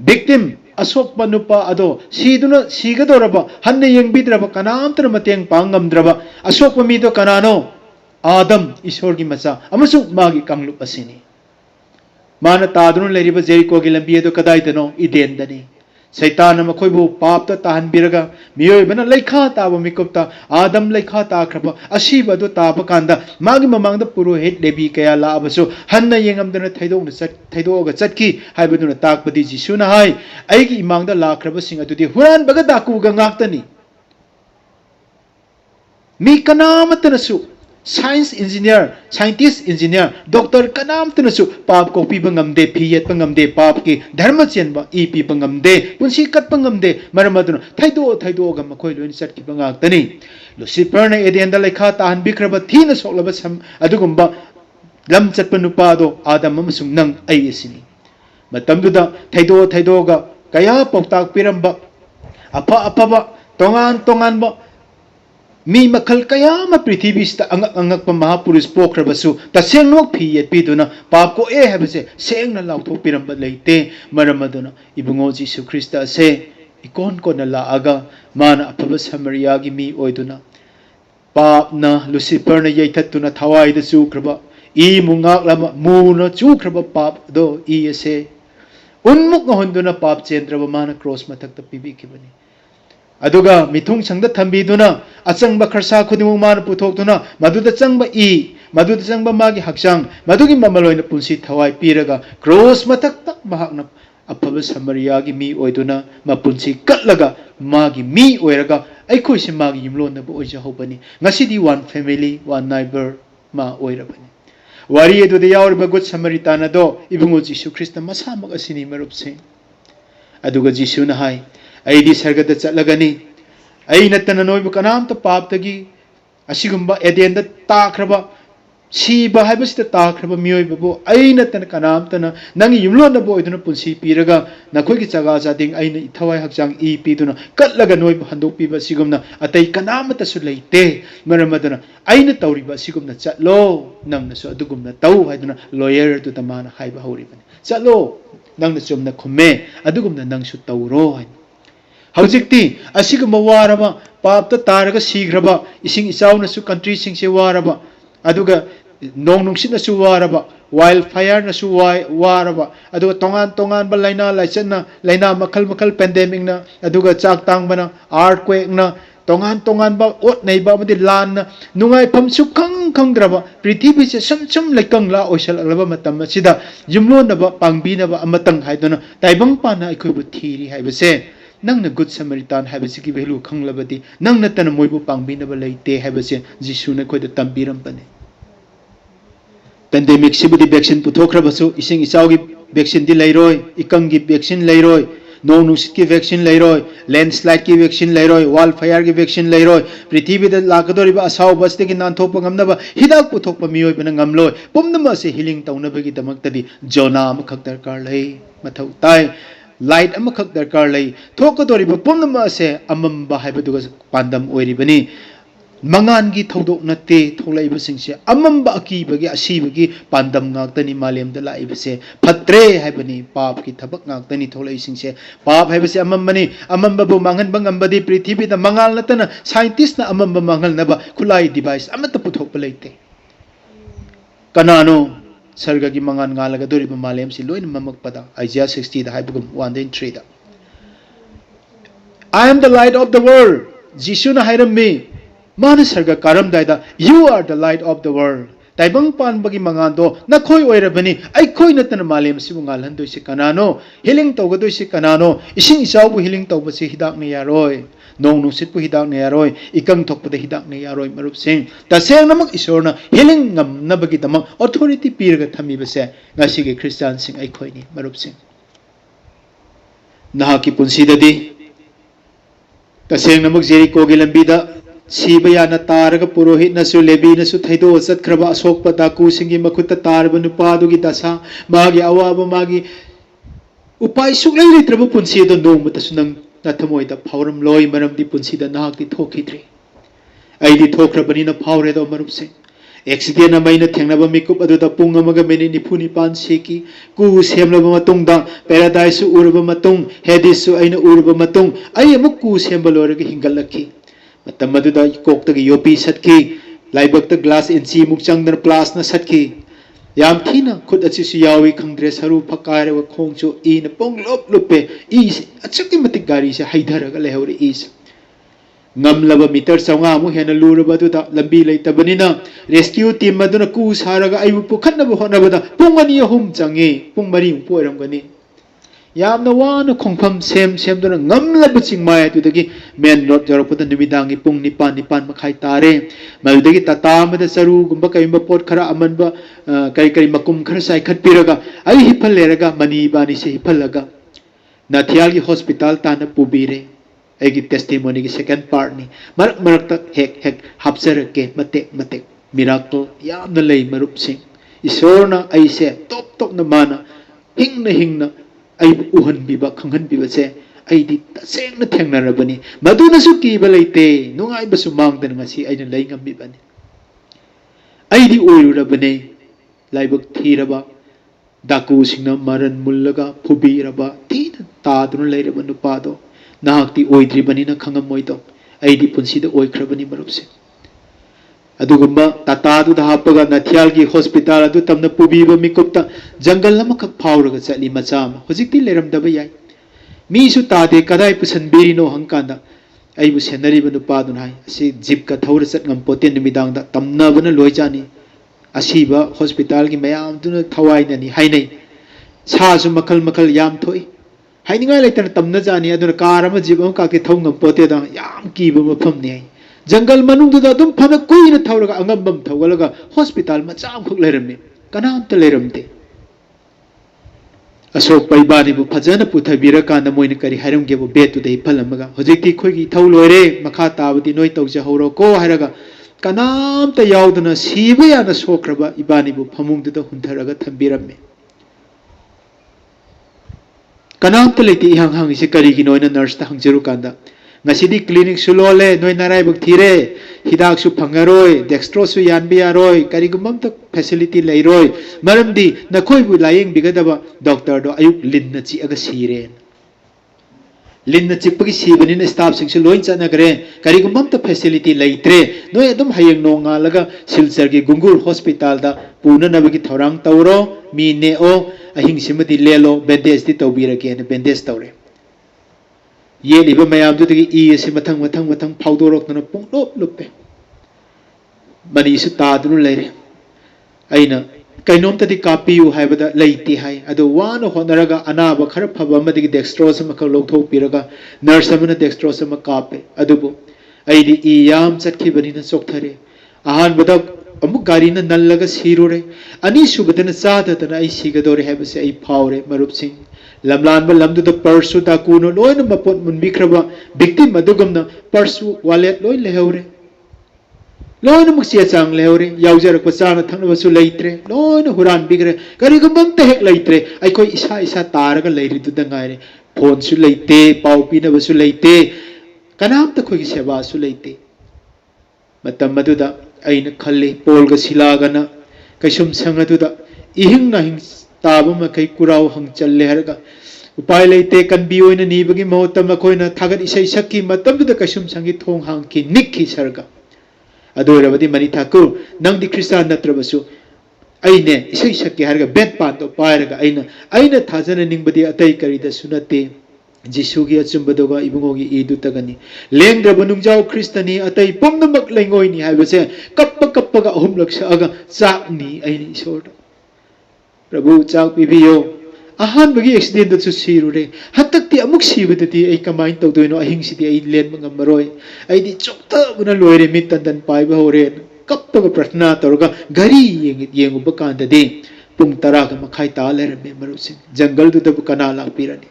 victim asok panupa ado siduna sigadoraba hanne yengbidraba kanamtana mateng pangamdraba asok pamido kanano Adam isorgi macha amasu magi kanglup asini mana tadrun leriba Jericho gi lambi ado kadaidano Eden dani Satan makhoibu papta tahan biraga miyoi bana laikha taba mikopta Adam laikha ta khraba asiba do taba kanda magi mamangda purohit lebi kaya la abasu hanna yengamdana thaidoga chatki haibaduna takpadi Jisuna hai aigi imangda la khraba sing adudi huran baga daku ga ngaktani mi kanamatanasu science engineer scientist engineer doctor kanamtanasu pap ko pi bangamde phiyet bangamde pap ki dharma chenba ep bangamde punsi kat bangamde maramaduna thaido ga makhoi loin chat ki bangaktani Lucifer na edenda lekha tahan bikraba thina soklaba sam adugumba lam chatpa nupa do Adam amasung nang ai asini matamduda thaido ga kaya poktak piramba apa ba tongan ba mi makhal kaya ma prithibis ta angak pa mahapurus pokrabasu ta sengnok phi yet piduna pap ko habase sengna lauthok piram ba leite maramaduna ibungo Jesu Krista se ikon ko na laaga mana apaba Samaria gi mi oiduna pap na Lucifer na yaitatuna thawai da chukraba I mungak lama muna chukraba pap do I ase unmuk na honduna pap chendraba mana cross matak ta pibi kibani aduga mithung changda thambiduna achangba kharsa khudimung mana puthokduna maduda changba I maduda changba magi hakchang madugi mamaloina punsi thawai piraga cross matak tak mahakna apaba Samaria gi mi oiduna mapunsi katlaga magi mi oiraga aikhoi se magi yimlon na bo oija hobani ngasidi one family one neighbor ma oirabani wari edu de yaur ba good Samaritan do ibungo Jesu Krista masa mag asini marup sing aduga Jesu na hai aidi sargada chatlagani ai natana noibu kanam ta pap tagi asigumba eden da takraba siba haibasita takraba mioi babu ai natana kanam tana nangi yumlo na boy duna punsi piraga nakhoi ki chaga jading ai na ithawai hakjang I pi duna katlaga noibu handok pi ba sigumna atai kanam ta su leite maramadana ai na tauriba sigumna chatlo nangna su adugumna tau haiduna lawyer tu tamana haiba hori bani chatlo nangna chumna khume adugumna nang su tauro hai Haujikti asiguma waraba papta taraga sigraba ising isaw na su country sing se waraba aduga nong nungsit na su waraba wildfire na su waraba aduga tongan ba laina laisan na laina makal pandemic na aduga chak tang ba na earthquake na tongan ba ot nei ba madi lan na nungai pham su khang draba prithibi se sum lekang la oisal alaba matam sida yumlo na ba pangbi na ba amatang haidona taibang pa na ikoi bu thiri haibase nang na good Samaritan habase ki value khanglabadi nang na tan moibu pangbinaba leite habase Jesu na khoi da tambiram pane pandemic sibudi vaccine puthokrabasu ising isaw gi vaccine di leiroi ikang gi vaccine leiroi nong nusit ki vaccine leiroi landslide ki vaccine leiroi wildfire ki vaccine leiroi prithibi da lakadori ba asaw baste ki nan thokpa ngamna ba hidak puthokpa mioi bana ngamloi pumnama se healing taunaba gi damaktadi jona am khak darkar lei mathau tai light amakak darkar lei thokadori ba pumnama se amamba haibaduga pandam oiribani mangan gi thodok natte tholaiba singse amamba akibagi asibagi pandam ngaktani malem da laibase phatre haibani pap ki thabak ngaktani tholai singse pap haibase amambani amamba bu mangan bangambadi prithibi da mangal natana scientist na amamba mangal naba khulai device amata puthok palaite kanano sarga gi mangan ngalaga dori ba malem si loin mamak pada Isaiah 60 da haibugum 1:3 da I am the light of the world Jesu na hairam me mana sarga karam daida you are the light of the world taibang pan bagi mangan do na khoi oirabani ai khoi natana malem si bungal handoi se kanano healing tawgadoi se kanano ising isaw bu healing tawba se hidak ne yaroi nong nusit pu hidak ne yaroi ikang thokpa da hidak ne yaroi marup sing taseng namak isorna healing ngam na bagi tamang authority pirga thami base ngasi ge Christian sing ai khoi ni marup sing naha ki punsi dadi taseng namak Jericho ge lambi da Sibaya na taraga purohit na su lebi na su thaido sat kraba asok pataku singi makutta tarba nupadu gi dasa magi awaba magi upai suklai litraba punsi do nong mata sunang nathamoy da phauram loi maram di punsi da nahak di thokidri ai di thokrabani na phaure do marup se accident na maina thengnaba mikup adu da pung amaga meni nifuni pan seki ku semlaba matung da paradise su urba matung hadis su aina urba matung ai amuk ku sembaloraga hingalaki matam aduda kokta gi yopi satki laibakta glass inchi mukchang dar plus na satki yam thina khud achi su yawi khangdre saru phakare wa khongchu I na pong lop lupe I achaki matik gari se haidharaga lehori is ngamlaba meter sawnga mu hena luraba duda lambi leitabani rescue team aduna ku saraga ayu pukhanna bo honabada pung ani ahum change pung mari poiram gani yamna wana khongpham sem dona ngamlaba chingmai tudagi main road jorapota numidangi pung nipan makhai tare maludagi tata mada saru gumba kaimba pot khara amanba kai makum khara sai khatpiraga ai hipal leraga mani bani se hipalaga nathial gi hospital tana pubire egi testimony gi second part ni marak ta hek hapsarake mate miracle yamna lei marup sing isorna aise top na mana hingna ai uhan biba khanghan biba se ꯑꯩꯗꯤ ꯇꯁꯦꯡꯅ ꯊꯦꯡꯅꯔꯕꯅꯤ ꯃꯗꯨꯅꯁꯨ ꯀꯤꯕ ꯂꯩꯇꯦ ꯅꯨꯡꯉꯥꯏꯕꯁꯨ ꯃꯥꯡꯗꯅ ꯉꯁꯤ ꯑꯩꯅ ꯂꯩ ꯉꯝꯃꯤꯕꯅꯤ ꯑꯩꯗꯤ ꯑꯣꯏꯔꯨꯔꯕꯅꯦ ꯂꯥꯏꯕꯛ ꯊꯤꯔꯕ ꯗꯥꯀꯨꯁꯤꯡꯅ ꯃꯔꯟ ꯃꯨꯜꯂꯒ ꯐꯨꯕꯤꯔꯕ ꯊꯤꯅ ꯇꯥꯗꯨꯅ ꯂꯩꯔꯕ ꯅꯨꯄꯥꯗꯣ ꯅꯍꯥꯛꯇꯤ ꯑꯣꯏꯗ꯭ꯔꯤꯕꯅꯤꯅ ꯈꯪꯉꯝꯃꯣꯏꯗꯣ ꯑꯩꯗꯤ ꯄꯨꯟꯁꯤꯗ ꯑꯣꯏꯈ꯭ꯔꯕꯅꯤ ꯃꯔꯨꯞꯁꯦ ꯑꯗꯨꯒꯨꯝꯕ ꯇꯥꯇꯥꯗꯨꯗ ꯍꯥꯞꯄꯒ ꯅꯊꯤꯌꯥꯜꯒꯤ ꯍꯣꯁꯄꯤꯇꯥꯜ ꯑꯗꯨ ꯇꯝꯅ ꯄꯨꯕꯤꯕ ꯃꯤꯀꯨꯞꯇ ꯖꯪꯒꯜ ꯑꯃꯈꯛ ꯐꯥꯎꯔꯒ ꯆꯠꯂꯤ ꯃꯆꯥ ꯑꯃ ꯍꯧꯖꯤꯛꯇꯤ ꯂꯩꯔꯝꯗꯕ ꯌꯥꯏ ꯃꯤꯁꯨ ꯇꯥꯗꯦ ꯀꯗꯥꯏ ꯄꯨꯁꯟꯕꯤꯔꯤꯅꯣ ꯍꯪꯀꯥꯟꯗ ꯑꯩꯕꯨ ꯁꯦꯟꯅꯔꯤꯕ ꯅꯨꯄꯥꯗꯨꯅ ꯍꯥꯏ ꯑꯁꯤ ꯖꯤꯞꯀ ꯊꯧꯔ ꯆꯠ ꯉꯝꯄꯣꯠꯇꯦ ꯅꯨꯃꯤꯗꯥꯡꯗ ꯇꯝꯅꯕꯅ ꯂꯣꯏꯖꯥꯅꯤ ꯑꯁꯤꯕ ꯍꯣꯁꯄꯤꯇꯥꯜꯒꯤ ꯃꯌꯥꯝꯗꯨꯅ ꯊꯋꯥꯏꯅꯅꯤ ꯍꯥꯏꯅꯩ ꯁꯥꯁꯨ ꯃꯈꯜ ꯃꯈꯜ ꯌꯥꯝ ꯊꯣꯛꯏ ꯍꯥꯏꯅꯤꯡꯉꯥꯏ ꯂꯩꯇꯅ ꯇꯝꯅꯖꯥꯅꯤ ꯑꯗꯨꯅ ꯀꯥꯔ ꯑꯃ ꯖꯤꯞ ꯑꯃ ꯀꯥꯀꯦ ꯊꯧ ꯉꯝꯄꯣꯠꯇꯦꯗ ꯌꯥꯝ ꯀꯤꯕ ꯃꯐꯝꯅꯤ ꯍꯥꯏ ꯖꯪꯒꯜ ꯃꯅꯨꯡꯗꯨꯗ ꯑꯗꯨꯝ ꯐꯅ ꯀꯨꯏꯅ ꯊꯧꯔꯒ ꯑꯉꯝꯕꯝ ꯊꯧꯒꯠꯂꯒ ꯍꯣꯁꯄꯤꯇꯥꯜ ꯃꯆꯥ ꯑꯃꯈꯛ ꯂꯩꯔꯝꯃꯤ ꯀꯅꯥꯝꯇ ꯂꯩꯔꯝꯗꯦ ꯑꯁꯣꯛꯄ ꯏꯕꯥꯅꯤꯕꯨ ꯐꯖꯅ ꯄꯨꯊꯕꯤꯔꯀꯥꯟꯗ ꯃꯣꯏꯅ ꯀꯔꯤ ꯍꯥꯏꯔꯝꯒꯦꯕꯨ ꯕꯦꯠꯇꯨꯗ ꯍꯤꯞꯍꯜꯂꯝꯃꯒ ꯍꯧꯖꯤꯛꯇꯤ ꯑꯩꯈꯣꯏꯒꯤ ꯏꯊꯧ ꯂꯣꯏꯔꯦ ꯃꯈꯥ ꯇꯥꯕꯗꯤ ꯅꯣꯏ ꯇꯧꯖꯍꯧꯔꯣꯀꯣ ꯍꯥꯏꯔꯒ ꯀꯅꯥꯝꯇ ꯌꯥꯎꯗꯅ ꯁꯤꯕ ꯌꯥꯅ ꯁꯣꯛꯈ꯭ꯔꯕ ꯏꯕꯥꯅꯤꯕꯨ ꯐꯃꯨꯡꯗꯨꯗ ꯍꯨꯟꯊꯔꯒ ꯊꯝꯕꯤꯔꯝꯃꯤ ꯀꯅꯥꯝꯇ ꯂꯩꯇꯦ ꯏꯍꯥꯡ ꯍꯥꯡꯉꯤꯁꯦ ꯀꯔꯤꯒꯤꯅꯣ ꯍꯥꯏꯅ ꯅꯔꯁꯇ ꯍꯪꯖꯔꯨꯀꯥꯟꯗ ꯉꯁꯤꯗꯤ ꯀ꯭ꯂꯤꯅꯤꯛꯁꯨ ꯂꯣꯜꯂꯦ ꯅꯣꯏ ꯅꯔꯥꯏꯕꯛ ꯊꯤꯔꯦ ꯍꯤꯗꯥꯛꯁꯨ ꯐꯪꯉꯔꯣꯏ ꯗꯦꯛꯁꯇ꯭ꯔꯣꯁꯨ ꯌꯥꯟꯕ ꯌꯥꯔꯣꯏ ꯀꯔꯤꯒꯨꯝꯕ ꯑꯝꯇ ꯐꯦꯁꯤꯂꯤꯇꯤ ꯂꯩꯔꯣꯏ ꯃꯔꯝꯗꯤ ꯅꯈꯣꯏꯕꯨ ꯂꯥꯌꯦꯡꯕꯤꯒꯗꯕ ꯗꯣꯛꯇꯔꯗꯣ ꯑꯌꯨꯛ ꯂꯤꯟꯅ ꯆꯤꯛꯑꯒ ꯁꯤꯔꯦ लिन्न चिप्पगी सीबनिन स्टाफ सिंगसु लोइन चनगरे करिगुम अम्त फैसिलिटी लेत्रे नोय अदुम हयेंग नोंगालगा सिलचरगी गुंगुर हॉस्पिटल दा पुननबगी थौरांग तौरो मी नेओ अहिंग सिमदि लेलो बैंडेज दि तौबीरगे न बैंडेज तौरे ये लिब मयाम दुदगी ई असि मथंग मथंग मथंग फाउदोरकन पुंगलोप लुप्पे मनीसु तादुनु लेरे अइना कईनोमतदी कापियु हाइबदा लेइति हाइ अदो वानो होनरगा अनाबा खर फबा मदिगी डेक्सट्रोस अमा खर लौथोकपिरगा नर्स अमना डेक्सट्रोस अमा कापे अदुबो अइदि ई याम चटखिबनिना चोकथरे अहानबदा अमुक गारीना नल्लगा सिरुरे अनि सुबदना चाददना आई सिगदोरे हाइबसे आई फावरे मरुपसिंग लमलानबा लमदुदा पर्सु दाकुनो लोइन मपोट मुनबिख्रबा विक्टिम अदुगमना पर्सु वालेट लोइन लेहौरे लोइन मुक्सिया चांग लेहौरे याउजरक चाना थंगनबसु लेइत्रे लोइन हुरान बिग्रे करिगुमंत हेक लेइत्रे अइखोइ इसा इसा तारगा लेरिदुदा गाइरे फोनसु लेइते पाउ पिनबसु लेइते कनामत खोइगी सेवासु लेइते मतम मदुदा अइना खल्ले पोलगा सिलागना कैसुम संगदुदा इहिंग नाहिंग ताब मखै कुराव हंग चल्ले हरगा उपाय लेते कनबी ओइना नीबगी महत्ता मखोइना थागत इसै सक्की मतमदुदा कैसुम संगी थोंग हांगकी निक्की सरगा अदोरबदी मनी ठाकुर नंगदी क्रिस्तान नत्रबसु अइने इसै सक्की हरगा बेट पातो पायरगा अइना थाजना निंगबदी अतै करिदसु नते जिसुगी अचुंबदोगा इबुंगोगी इदुतगनी लेंद्रब नुंगजाव क्रिस्तनी अतै पुंगमक लेंगोइनी हाइबसे कप्पगा अहुमलक्सअगा चाकनी अइनी ईश्वर प्रभु चाक पिबियो अहानबगी एक्सीडेंट दसु सिरुरे हतक्ति अमुक सिबदति ऐ कमाइन तौदोइनो अहिंसिदि ऐ लेनब ngambарoi ऐदि चोक्तबना लोइरे मितंदन पाइबा होरे कप्पगा प्रार्थना तौरगा घरी येंगुब कांददि पुंग 10 गा मखाइ ता लेरमे मरुसिन जंगल दुदब कना लापिरनि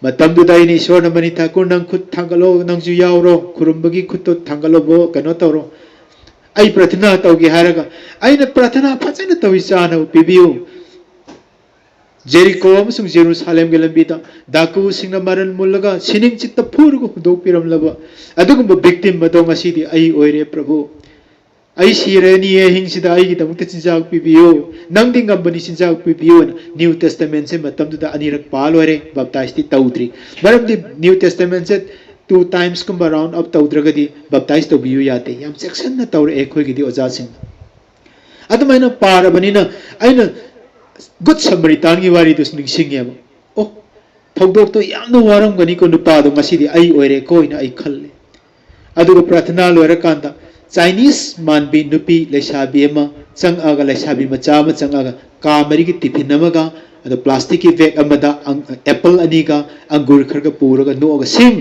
मतम दुदाइनि ईश्वर नमनि ठाकुर नंग खुद थांगलो नंगजु यावरो खुरुंबगी खुदतो थांगलो बो कनो तौरो ऐ प्रार्थना तौगे हारगा ऐना प्रार्थना फजन तौइ चाना पिबियु जेरिको अमसुंग जेरूसालेम के लंबीदा दाकू सिंग मरन मुल्लगा सिनिंग चित्त फुरगु हुदोपिरम लब अदुगुम विक्टिम मदो ngasidi ai oire प्रभु ai sireni e hingsida ai gidamukta chinjak pibiyo nangdi ngambani chinjak pibiyo new testament से मतम दुदा अनिरक पाल ओरे बप्ताइज ति तौद्री मरमदि न्यू टेस्टामेंट से 2 टाइम्स कुम राउंड अप तौद्रगदि बप्ताइज तो बियु याते याम सेक्शन न तौर ए खोइगिदि ओजा सिंग अदुमाइना पारबनिना आइना गुड समरितान की वारी दुस निसिंगेब ओ थौदोक तो यामनो वारमगनी को नुपादो ngasidi ai oire koina ai khalle aduga प्रार्थना लोरा कांदा चाइनीज मानबी नुपी लेसाबी एमा चंगागा लेसाबी मचा म चंगागा कामरी की टिफिन अमगा अदो प्लास्टिक की बैग अमदा एप्पल अनीगा अंगूर खरगा पुरगा नोगा सिंग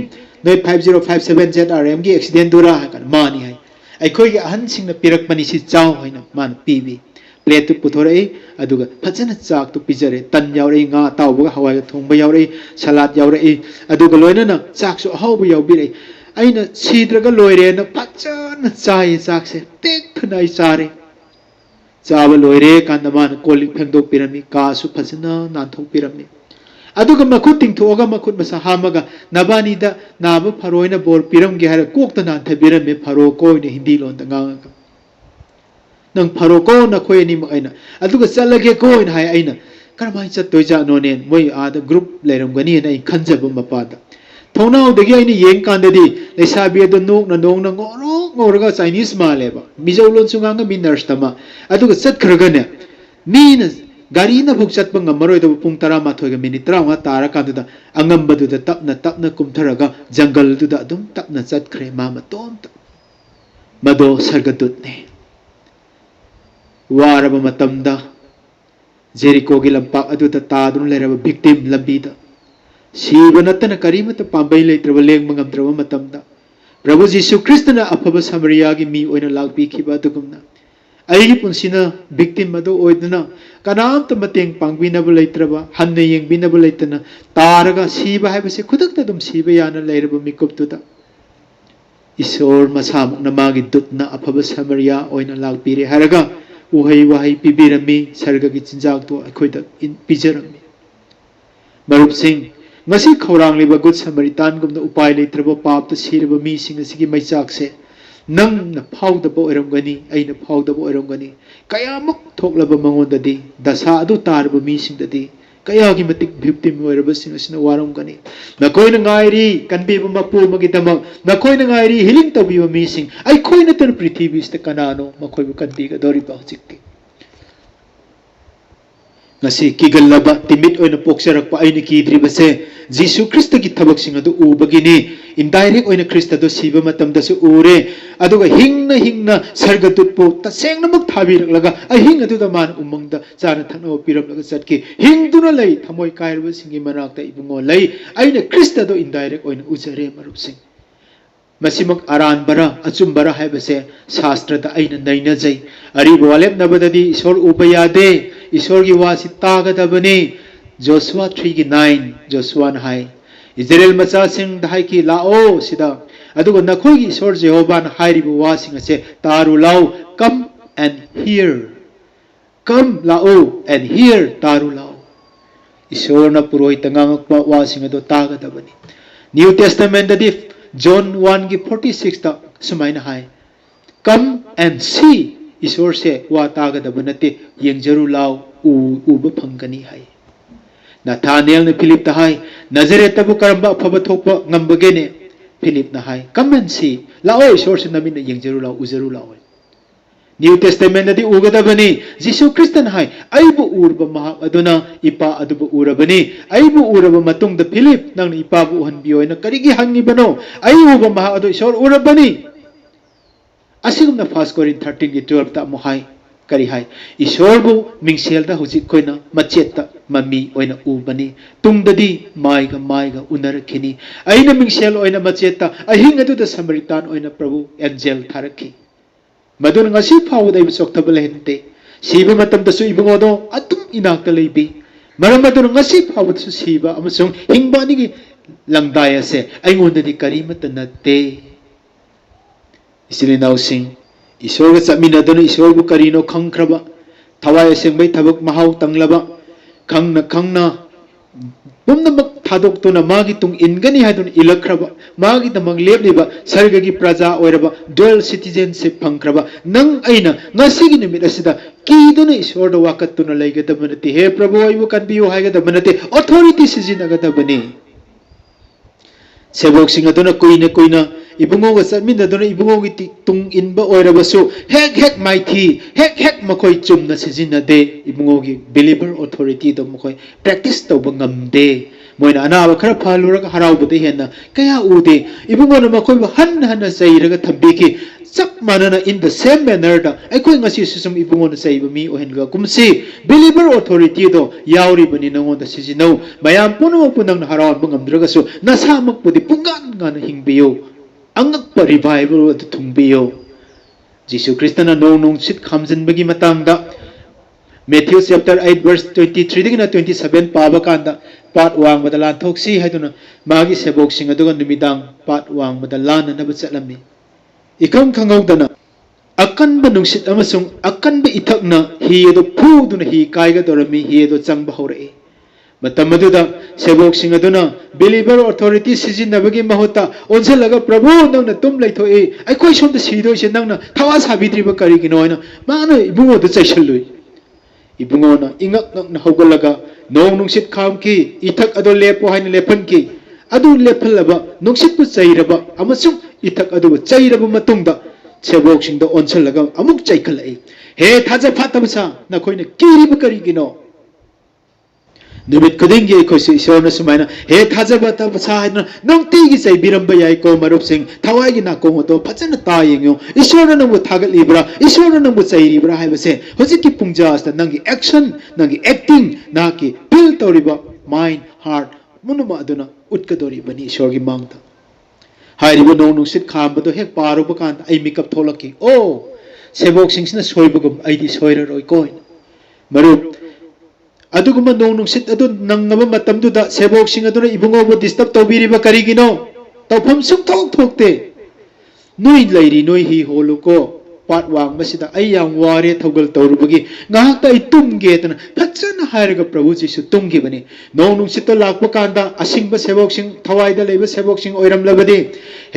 नोय 5057 ZRM की एक्सीडेंट दुरा हकन मानी है अखोई के अहन सिंग न पिरक मनी सि चाव होइना मान पीबी प्लेट पुथोरई अदुगा फजन चाक तो पिजरे तन यावरई nga तावबगा हवाई थोंबा यावरई सलाद यावरई अदुगा लोइना चाक सु हावबा यावबिरई अइना सीद्रगा लोइरे न फजन चाय चाक से टेक थनाई चारे चाव लोइरे कांदमान कोलिक फेंगदो पिरमी कासु फजना नाथोक पिरमी अदुगा मखुत तिंगथोगा मखुत मसा हामगा नबानीदा नाब फरोइना बोर पिरमगे हारा कोकता नांथबिरमे फरो कोइने हिंदी लोन दंगांगा नंग फरो को नखोय नि मइना अदुगा चलगे कोइन हाय आइना करमाइ चतोय जानोने मोय आदा ग्रुप लेरमगनी नै खंजब मपादा थौनाव दगी आइना येंग कांददी लेसाबी अदु नोक न नोंग न ngoro ngorga Chinese मालेबा मिजौ लोन सुंगांगा मी नर्स तमा अदुगा चतखरगने मीना गाड़ी न भुक चतप ngमरोय दब पुंग 12 गा मिनिट 35 तारा कादुदा अंगमबदुदा तपना तपना कुमथरगा जंगल दुदा अदुम तपना चतखरे मा मतोम मदो सरगदुतने वारब मतमदा जेरिको गी लंपाक अदुदा तादुन लेरब विक्टिम लंबीदा सीब नतन करीमत पांबई लेत्रब लेंग मंगमद्रब मतमदा प्रभु जीसु क्रिस्तना अफब समरिया गी मी ओइना लागपीखिबा दुगुमना अई पुंसिना विक्टिम मदो ओइदना कनामत मतेंग पांगबिनब लेत्रब हन्ने येंगबिनब लेतना तारगा सीबा हाइबसे खुदकता दुम सीबा याना लेरब मिकुपतुदा ईश्वर मसामुक नमागी दुतना अफब समरिया ओइना लागपीरे हरगा उहै वहै पिबिरमी सर्गगी चिंजाक तो अखोइदा पिजरमी मरुपसिंग ngasi khorang liba good samaritan gumna upai leitraba pap ta sirba mi sing asigi maichak se nang na phauda bo eram gani aina phauda bo eram gani kayamuk thoklaba mangon dadi dasa adu tarba mi sing dadi kaya gi matik victim oiraba sing asina waram gani na koina ngairi kanbi ba mapu magi damak na koina ngairi healing tabi ba mi sing ai koina tan prithvi sta kanano makoi bu kanbi ga dori ba chikti ngasi kigallaba timit oina poksarak pa aina kidribase जीसु ख्रिस्त की थबक सिंह अदु उबगिनी indirect ओइना ख्रिस्त दो सीबा मतम दसु उरे अदुगा हिंगना सर्गदुतपो तसेंगनमक थाबिरलगा अहिंग अदुदा मान उमंगदा चाना थनो पिरमलगा चटकी हिंगदुना लई थमोय कायरब सिंगी मनाकता इबुंगो लई आइना ख्रिस्त दो इनडायरेक्ट ओइना उजरे मरुप सिंह मसिमक आरान बरा अचुम बरा हाइबसे शास्त्र दा आइना नैना जै अरिबो वालेप नबददी ईश्वर उबयादे ईश्वर की वासी तागदबने जोशुआ 3:9 जोशुआ न हाय इजराइल मचा सिंह दहाई की लाओ सिदा अदुगो नखोगी ईश्वर जेहोवा न हाइरिबो वा सिंह से तारु लाओ कम एंड हियर कम लाओ एंड हियर तारु लाओ ईश्वर न पुरोहित ngamakpa वा सिंह दो तागदबनी न्यू टेस्टामेंट दि जॉन 1 की 46 ता सुमाइना हाय कम एंड सी ईश्वर से वा तागदबनते येंगजरु लाओ उब फंगनी हाय नाथानियल ने फिलिप ता हाय नजरेत तबु करबा फब थोप ngambagene फिलिप ना हाय कम एंड सी लाओ ईश्वर से नमिन येंगजरु लाओ उजरु लाओ न्यू टेस्टामेंट दि उगदबनी जीसु क्रिस्तन हाय आइबु उरब महा अदुना इपा अदुबु उरबनी आइबु उरब मतुंग द फिलिप नंग इपा बु हनबियोना करिगी हंगिबनो आइ उब महा अदु ईश्वर उरबनी असिगुमना 1 कोरिन्थ 13:12 ता मोहाय करी हाय ईश्वर बु मिंगसेल दा हुजि कोइना मचेत मम्मी ओइना उबनी तुंगददी माइगा उनरखिनी आइना मिंगसेल ओइना मचेत अहिंग अदु द समरितान ओइना प्रभु एंजल थारखी मदुन ngasi फाउ दै सोक्तबल हेनते सीबा मतम दसु इबंगोदो अतुम इनाक्ता लेबी मरम मदुन ngasi फाउ दसु सीबा अमसुंग हिंगबानी की लंगदाय से आइंगोंददी करीमत नते इसलिए नाउसिंग ईश्वर का चमीनदन ईश्वर बु करीनो खंख्रबा थवाय सेंबै थबक महाव तंगलबा खंगना पुनमक थादोक्तुना मागी तुंग इनगनी हादुन इलख्रबा मागी दमंग लेबलिबा सर्गगी प्रजा ओइरबा डुअल सिटीजनशिप फंख्रबा नंग अइना ngasiगी निमित असिदा कीदुना ईश्वर द वाकतुना लैगदबनति हे प्रभु आइबु कनबियो हायगदबनति अथॉरिटी सिजिनगदबनी सेबोक सिंह अदुना कोइना इबुंगो ग समिनदुना इबुंगो गी तुंग इनबा ओइरबसु हेक माइथी हेक मखोय चुमना सिजिनदे इबुंगो गी बिलीवर अथॉरिटी दो मखोय प्रैक्टिस तौब ngamde मोइना अनाब खरा फालुरग हराउबदे हेना कया उदे इबुंगो न मखोय हन सैरग थम्बिकी चक मानना इन द सेम मैनर दा अखोय ngasi सुसुम इबुंगो न सैब मी ओहेनगा कुमसी बिलीवर अथॉरिटी दो याउरिबनि नंगोंदा सिजिनौ मयाम पुनो पुनंग हराउब ngamद्रगसु नसामक पुदि पुंगान गान हिंबियो अंगक रिवाइवल थुंबियो जीसु क्रिस्तना नोंग सिट खामजनबगी मतंगदा मैथ्यू चैप्टर 8 वर्स 23 दिगना 27 पाबा कांदा पाट वांग बदा लान थोक्सी हाइदुना मागी सेबोक सिंग अदुगा निमिदांग पाट वांग बदा लान नब चलमी इकम खंगौदना अकनब नुंसित अमसुंग अकनब इथकना ही अदो फुदुना ही कायगा दोरमी ही अदो चंगबा होरे ꯃꯇꯝ ꯑꯗꯨꯗ ꯁꯦꯕꯣꯛꯁꯤꯡ ꯑꯗꯨꯅ ꯕꯤꯂꯤꯚꯔ ꯑꯣꯊꯣꯔꯤꯇꯤ ꯁꯤꯖꯤꯟꯅꯕꯒꯤ ꯃꯍꯨꯠꯇ ꯑꯣꯟꯁꯤꯜꯂꯒ ꯄ꯭ꯔꯚꯨ ꯅꯪꯅ ꯇꯨꯝ ꯂꯩꯊꯣꯛꯏ ꯑꯩꯈꯣꯏ ꯁꯣꯝꯗ ꯁꯤꯗꯣꯏꯁꯦ ꯅꯪꯅ ꯊꯋꯥ ꯁꯥꯕꯤꯗ꯭ꯔꯤꯕ ꯀꯔꯤꯒꯤꯅꯣ ꯍꯥꯏꯅ ꯃꯥꯅ ꯏꯕꯨꯡꯉꯣꯗ ꯆꯩꯁꯜꯂꯨꯏ इबुंगोना इंगक नक हौगलगा नोंग नुंसित खामकी इथक अदो लेपो हाइन लेफनकी अदु लेफलबा नुंसित पु चैरबा अमसुं इथक अदु चैरबा मतुंगदा सेबोक्सिंग द ओनसलगा अमुक चैखलई हे थाजा फातबसा नखोइने किरिब करिगिनो निमित खुदिंगी अखोइसे ईश्वरना सुमाइना हे थाजा फातबसा हाइना नोंतीगी चैबिरंबा याइको मरुपसिंग थवाइगी नाकोंग तो फजन तायेंगो ईश्वरना नंगु थागलिब्रा ईश्वरना नंगु चैरिब्रा हाइबसे होजिकी पुंजास्ता नंगी एक्शन नंगी एक्टिंग नाकी फील तौरिबा माइंड हार्ट मुनुमा अदुना उटकदोरी बनी ईश्वरगी मांगता हाइरिबो नोंग नुंसित खामबदो हेक पारुबा कान आई मिकअप थोलकी ओ सेबोक्सिंगसिना सोइबगुम आइदी सोइररोइ कोइन मरुप अदुगुम नोंग नुंसित अदु नंगबा मतमदुदा सेबोक्सिंग अदुना इबुंगोबो डिस्टर्ब तौबिरिबा करिगिनो तौफम सुंथोक थोकते नोइ लैरी नोइ हि होलुको पाट वांग मसिदा आई याम वारे थौगल तौरुबगी गाहकता आई तुमगे तना फजन हायरगा प्रभु जीसु तुमगे बनी नोंग नुंसित लाकपा कांदा असिंगबा सेबोक्सिंग थवाइदा लेबा सेबोक्सिंग ओइरमलबदी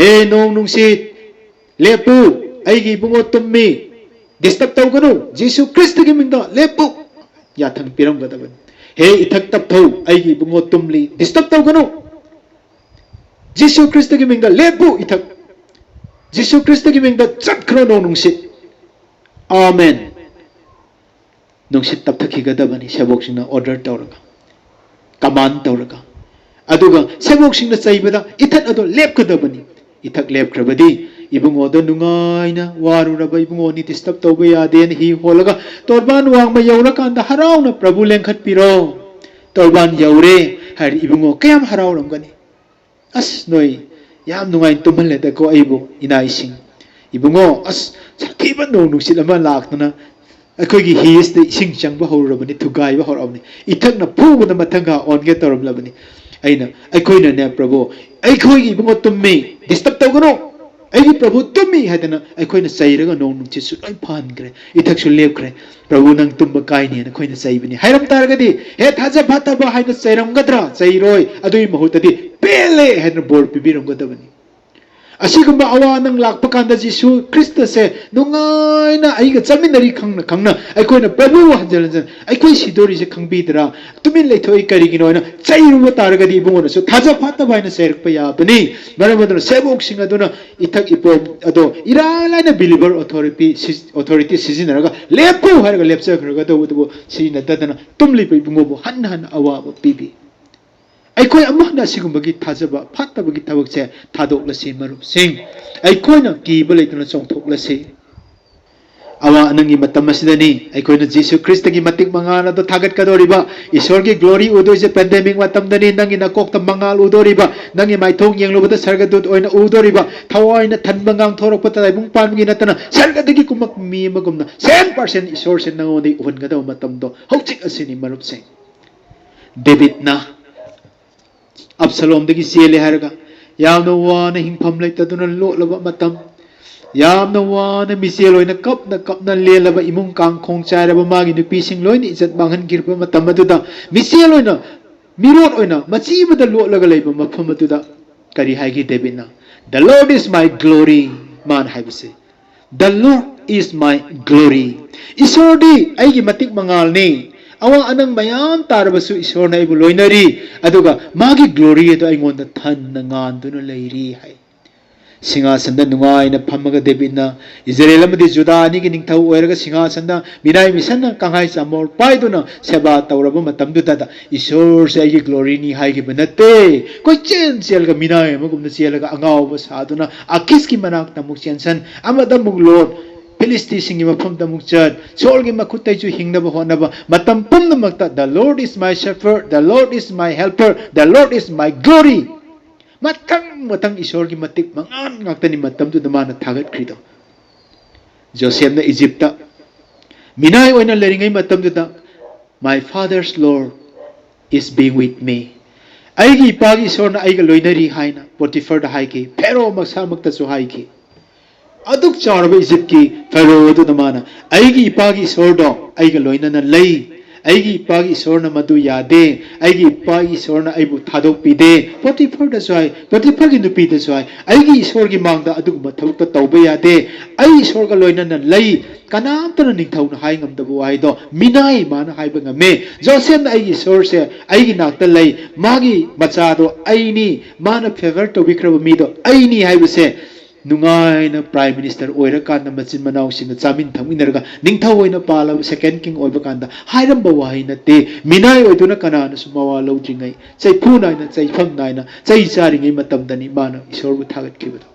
हे नोंग नुंसित लेपु आइगी इबुंगो तुम्मी डिस्टर्ब तौगनु जीसु क्रिस्त की मिंगदा लेपु याथंग पिरमगदबन हे इथक तपथौ आइगी इबुंगो तुमली डिस्टर्ब तौगनु जीसु क्रिस्त की मिंगदा लेपु इथक जीसु क्रिस्त की मिंगदा चटखरो नोंग नुंसित आमेन नुंसित तपथखिगदबनी सेबोक्सिंगना ऑर्डर तौरगा कमांड तौरगा अदुगा सेबोक्सिंगना चैबदा इथक अदो लेपकदबनी इथक लेपख्रबदी इबुंगोद नुंगाइना वारुरबा इबुंगोनी डिस्टर्ब तौबा यादेन हि होलगा तोरबान वांगमा यौरकांदा हराउना प्रभु लेंखत पिरो तोरबान यौरे हर इबुंगो कयाम हराउरमगनी अस नोई याम नुंगाइन तुमहलेदको आइबु इनाइसिंग इबुंगो अस साखिबा नोंग नुंसित अमा लाक्तना अखोगी हिसदे इसिंग चंगबा हौरबनी थुगाइबा हौरबनी इथकना फुबदा मथंगा ऑनगे तौरमलबनी अइना अखोइना ने प्रभु अखोगी इबुंगो तुम्मी डिस्टर्ब तौगनो अगी प्रभु तुम्मी हैदना अखोइना चैरगा नोंग नुंसिसु लोइ फानग्रे इथकसु लेपख्रे प्रभु नंग तुम्बा काइने अखोइना चैबनी हैरम तारगदी हे थाजा फातबा हाइना चैरमगद्रा चैरोय अदुइ महुतदी पेले हैना बोर पिबिरमगदबनी असिगुम्बा अवा नंग लाकपा कांदा जीसु क्रिस्त से नुंगाइना आइगा चमिनरी खंगना खंगना अखोइना प्रभु हजलजन अखोइ सिदोरी से खंगबीदरा तुमिन लेथोइ करिगिनोना चैरुबा तारगदी इबुंगोनसु थाजा फातबा हाइना चैरकपा याबनी मरमदना सेबोक्सिंग अदुना इथक इपो अदो इरालाइना बिलीवर ऑथोरिटी सिजिनरगा लेपु हारगा लेपचखरगा दबुदबु सिजिनददना तुमलिपा इबुंगोबु हन हन अवाबा पिबी अखोई अमहना सिगुंबगी थाजबा फातबगी थबकसे थादोक्लसी मरुपसिंग अखोइना कीबा लेतना चोंथोक्लसी अवा नंगी मतम मसिदनी अखोइना जीसु क्रिस्त की मतिक मंगाल अदो थागत कदोरिबा ईश्वर की ग्लोरी उदोइसे पेंडेमिक मतमदनी नंगी नकोक्ता मंगाल उदोरिबा नंगी माइथोंग येंगलुबदा सर्गदूत ओइना उदोरिबा थवाइना थनबा गांग थोरकपता लाइबुंग पानबगी नतना सर्गदगी कुमक मी मगुमना 100% ईश्वर से नंगोदी उहनगदो मतमदो हौचिक असिनी मरुपसिंग डेविड ना अब्सलोम दगी चेले हारगा यामना वाना हिंफम लेतदुना लोलबा मतम यामना वाना मिचेल ओइना कपना लेलबा इमुंग कांगखोंग चारबा मागी नुपीसिंग लोइना इज्जत मांगहनगिरबा मतम अदुदा मिचेल ओइना मिरोट ओइना मचीबदा लोलगा लेबा मफम अदुदा करी हाइगी डेविडना the Lord is my glory मान हाइबसे the Lord is my glory ईश्वरदी आइगी मतिक मंगालनी अवा अनंग मयाम तारबसु ईश्वरना इबु लोइनरी अदुगा मागी ग्लोरी अदु आइंगोंदा थन्न गांदुना लैरी हाय सिंहासनदा नुंगाइना फमगा डेविडना इजराइल अमदि जुदानी की निंगथौ ओइरगा सिंहासनदा मिनाइ मिसनना कांगाइ चामोर पाइदुना सेवा तौरबा मतमदुदा ईश्वर से आइगी ग्लोरी नि हाइगी बनते कोइ चेलगा मिनाइ अमगुमना चेलगा अंगावबा सादुना आकिसकी मनाकता मुक चेंसन अमदा मुक लॉर्ड फिलिस्ती सिंगी मफम तमुक चत सोलगी मखुतैचु हिंगनबा होनबा मतम पुमनमक्ता the Lord is my shepherd the Lord is my helper the Lord is my glory मतंग ईश्वर की मतिक मंगान ngakतनी मतम तु दमाना थागत खरिदो जोसेफ ना इजिप्ट मिनाय ओइना लेरिंगै मतम दुदा my father's Lord is being with me आइगी इपागी ईश्वर ना आइगा लोइनरी हाइना पोटिफर दा हाइकी फेरो मक्सामक्ता सु हाइकी अदुक चारब इजिप्ट की फेरो दु दमाना आइगी इपागी ईश्वर दो आइगा लोइनना लई ꯑꯩꯒꯤ ꯏꯄꯥꯒꯤ ꯏꯁꯣꯔꯅ ꯃꯗꯨ ꯌꯥꯗꯦ ꯑꯩꯒꯤ ꯏꯄꯥꯒꯤ ꯏꯁꯣꯔꯅ ꯑꯩꯕꯨ ꯊꯥꯗꯣꯛꯄꯤꯗꯦ ꯄꯣꯇꯤꯐꯔꯗꯁꯨ ꯍꯥꯏ ꯄꯣꯇꯤꯐꯔꯒꯤ ꯅꯨꯄꯤꯗꯁꯨ ꯍꯥꯏ ꯑꯩꯒꯤ ꯏꯁꯣꯔꯒꯤ ꯃꯥꯡꯗ ꯑꯗꯨꯒꯨꯝꯕ ꯊꯕꯛꯇ ꯇꯧꯕ ꯌꯥꯗꯦ ꯑꯩ ꯏꯁꯣꯔꯒ ꯂꯣꯏꯅꯅ ꯂꯩ ꯀꯅꯥꯝꯇꯅ ꯅꯤꯡꯊꯧꯅ ꯍꯥꯏ ꯉꯝꯗꯕ ꯋꯥꯍꯩꯗꯣ ꯃꯤꯅꯥꯏ ꯃꯥꯅ ꯍꯥꯏꯕ ꯉꯝꯃꯦ ꯖꯣꯁꯦꯐꯅ ꯑꯩꯒꯤ ꯏꯁꯣꯔꯁꯦ ꯑꯩꯒꯤ ꯅꯥꯛꯇ ꯂꯩ ꯃꯥꯒꯤ ꯃꯆꯥꯗꯣ ꯑꯩꯅꯤ ꯃꯥꯅ ꯐꯦꯚꯔ ꯇꯧꯕꯤꯈ꯭ꯔꯕ ꯃꯤꯗꯣ ꯑꯩꯅꯤ ꯍꯥꯏꯕꯁꯦ ꯅꯨꯡꯉꯥꯏꯅ ꯄ꯭ꯔꯥꯏꯝ ꯃꯤꯅꯤꯁꯇꯔ ꯑꯣꯏꯔꯀꯥꯟꯗ ꯃꯆꯤꯟ ꯃꯅꯥꯎꯁꯤꯡꯅ ꯆꯥꯃꯤꯟ ꯊꯛꯃꯤꯟꯅꯔꯒ ꯅꯤꯡꯊꯧ ꯑꯣꯏꯅ ꯄꯥꯜꯂꯕ ꯁꯦꯀꯦꯟ ꯀꯤꯡ ꯑꯣꯏꯕ ꯀꯥꯟꯗ ꯍꯥꯏꯔꯝꯕ ꯋꯥꯍꯩ ꯅꯠꯇꯦ ꯃꯤꯅꯥꯏ ꯑꯣꯏꯗꯨꯅ ꯀꯅꯥꯅꯁꯨ ꯃꯋꯥ ꯂꯧꯗ꯭ꯔꯤꯉꯩ ꯆꯩꯐꯨ ꯅꯥꯏꯅ ꯆꯩꯐꯝ ꯅꯥꯏꯅ ꯆꯩ ꯆꯥꯔꯤꯉꯩ ꯃꯇꯝꯗꯅꯤ ꯃꯥꯅ ꯏꯁꯣꯔꯕꯨ ꯊꯥꯒꯠꯈꯤꯕꯗꯣ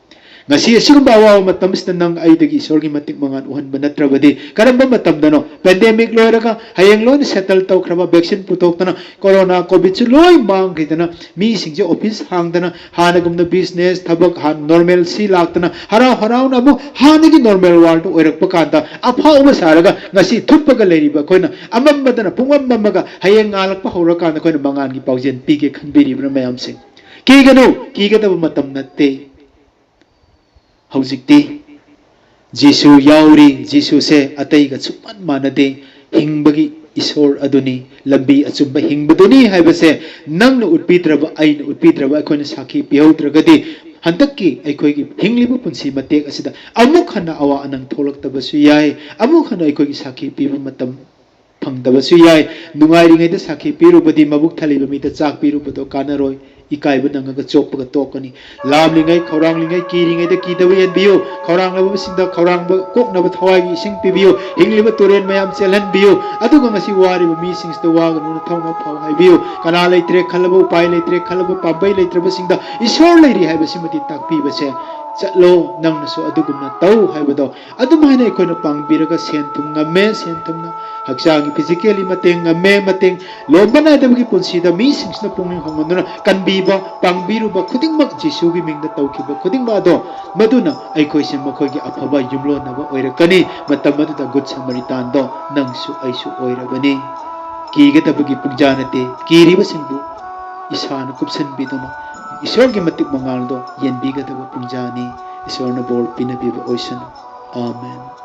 ngasi asigumba awawa matamsida nang aidagi isorgi matik mangan uhanba natrabadi karamba matamdano pandemic loiraga hayeng loina settle tawkhraba vaccine putoktana corona covid chu loi mangkhidana mi singje office hangdana hanagumna business thabak han normal si laktana harau harauna mu hanagi normal world oirakpa kanda afauba saraga ngasi thuppaga leiriba koina amambadana pungambamaga hayeng ngalakpa horakanda koina mangan gi paujen pige khanbiribra mayam sing kiganu kigadaba matam natte हौजिक्ति जीसु याउरी जीसु से अतैगा सुपन मानदे हिंबगी ईश्वर अदुनी लंबी अचुंबा हिंबदुनी हाइबसे नंग उत्पीद्रब आइन उत्पीद्रब अखोन साखी पिहौद्रगदि हंतक्की अखोगी हिंगलिबु पुंसी मतेक असिदा अमुक हना अवा अनंग थोलक्तबसु याय अमुक हना अखोगी साखी पिबु मतम फंगदबसु याय नुंगाइरिङैदा साखी पिरुबदि मबुक थलिबा मीदा चाक पिरुबदो कानरोय इकाइबु नंगगा चोपगा तोकनी लामलिङै खौरांलिङै किरिङैदा किदबु येनबियो खौरांलबसिंदा खौरांबु कोकनबु थवाइगि इसिंग पिबियो हिंगलिबु तुरेन मयाम चेलहनबियो अदुगा ngasi वारिबु मीसिंगसदा वागनु थौना फाव हाइबियो कना लेत्रे खलबु उपाय लेत्रे खलबु पाबै लेत्रबसिंदा ईश्वर लेरि हाइबसिमति ताकपिबसे चलो नंगनसु अदुगुमना तौ हाइबदो अदुमाइना अखोइना पांगबिरगा सेंथुम ngame सेंथुमना हक्सांगी फिजिकली मतेंग ngame मतेंग लोबना दबगी पुंसीदा मीसिंगसना पुंगिंग होंगनना कनबीबा पांगबिरुबा खुदिंगमक जीसुगी मिंगदा तौखिबा खुदिंगबा दो मदुना अखोइसे मखोइगी अफबा युमलोनबा ओइरकनी मतम मदुदा गुड समरितान दो नंगसु अइसु ओइरबनी कीगदबगी पुंजानते कीरिबसिंगबु इसान कुपसनबिदुना ईश्वरगी मतिक मंगालदो येनबिगदबा पुंजानी ईश्वरना बोल पिनबिबा ओइसन आमेन।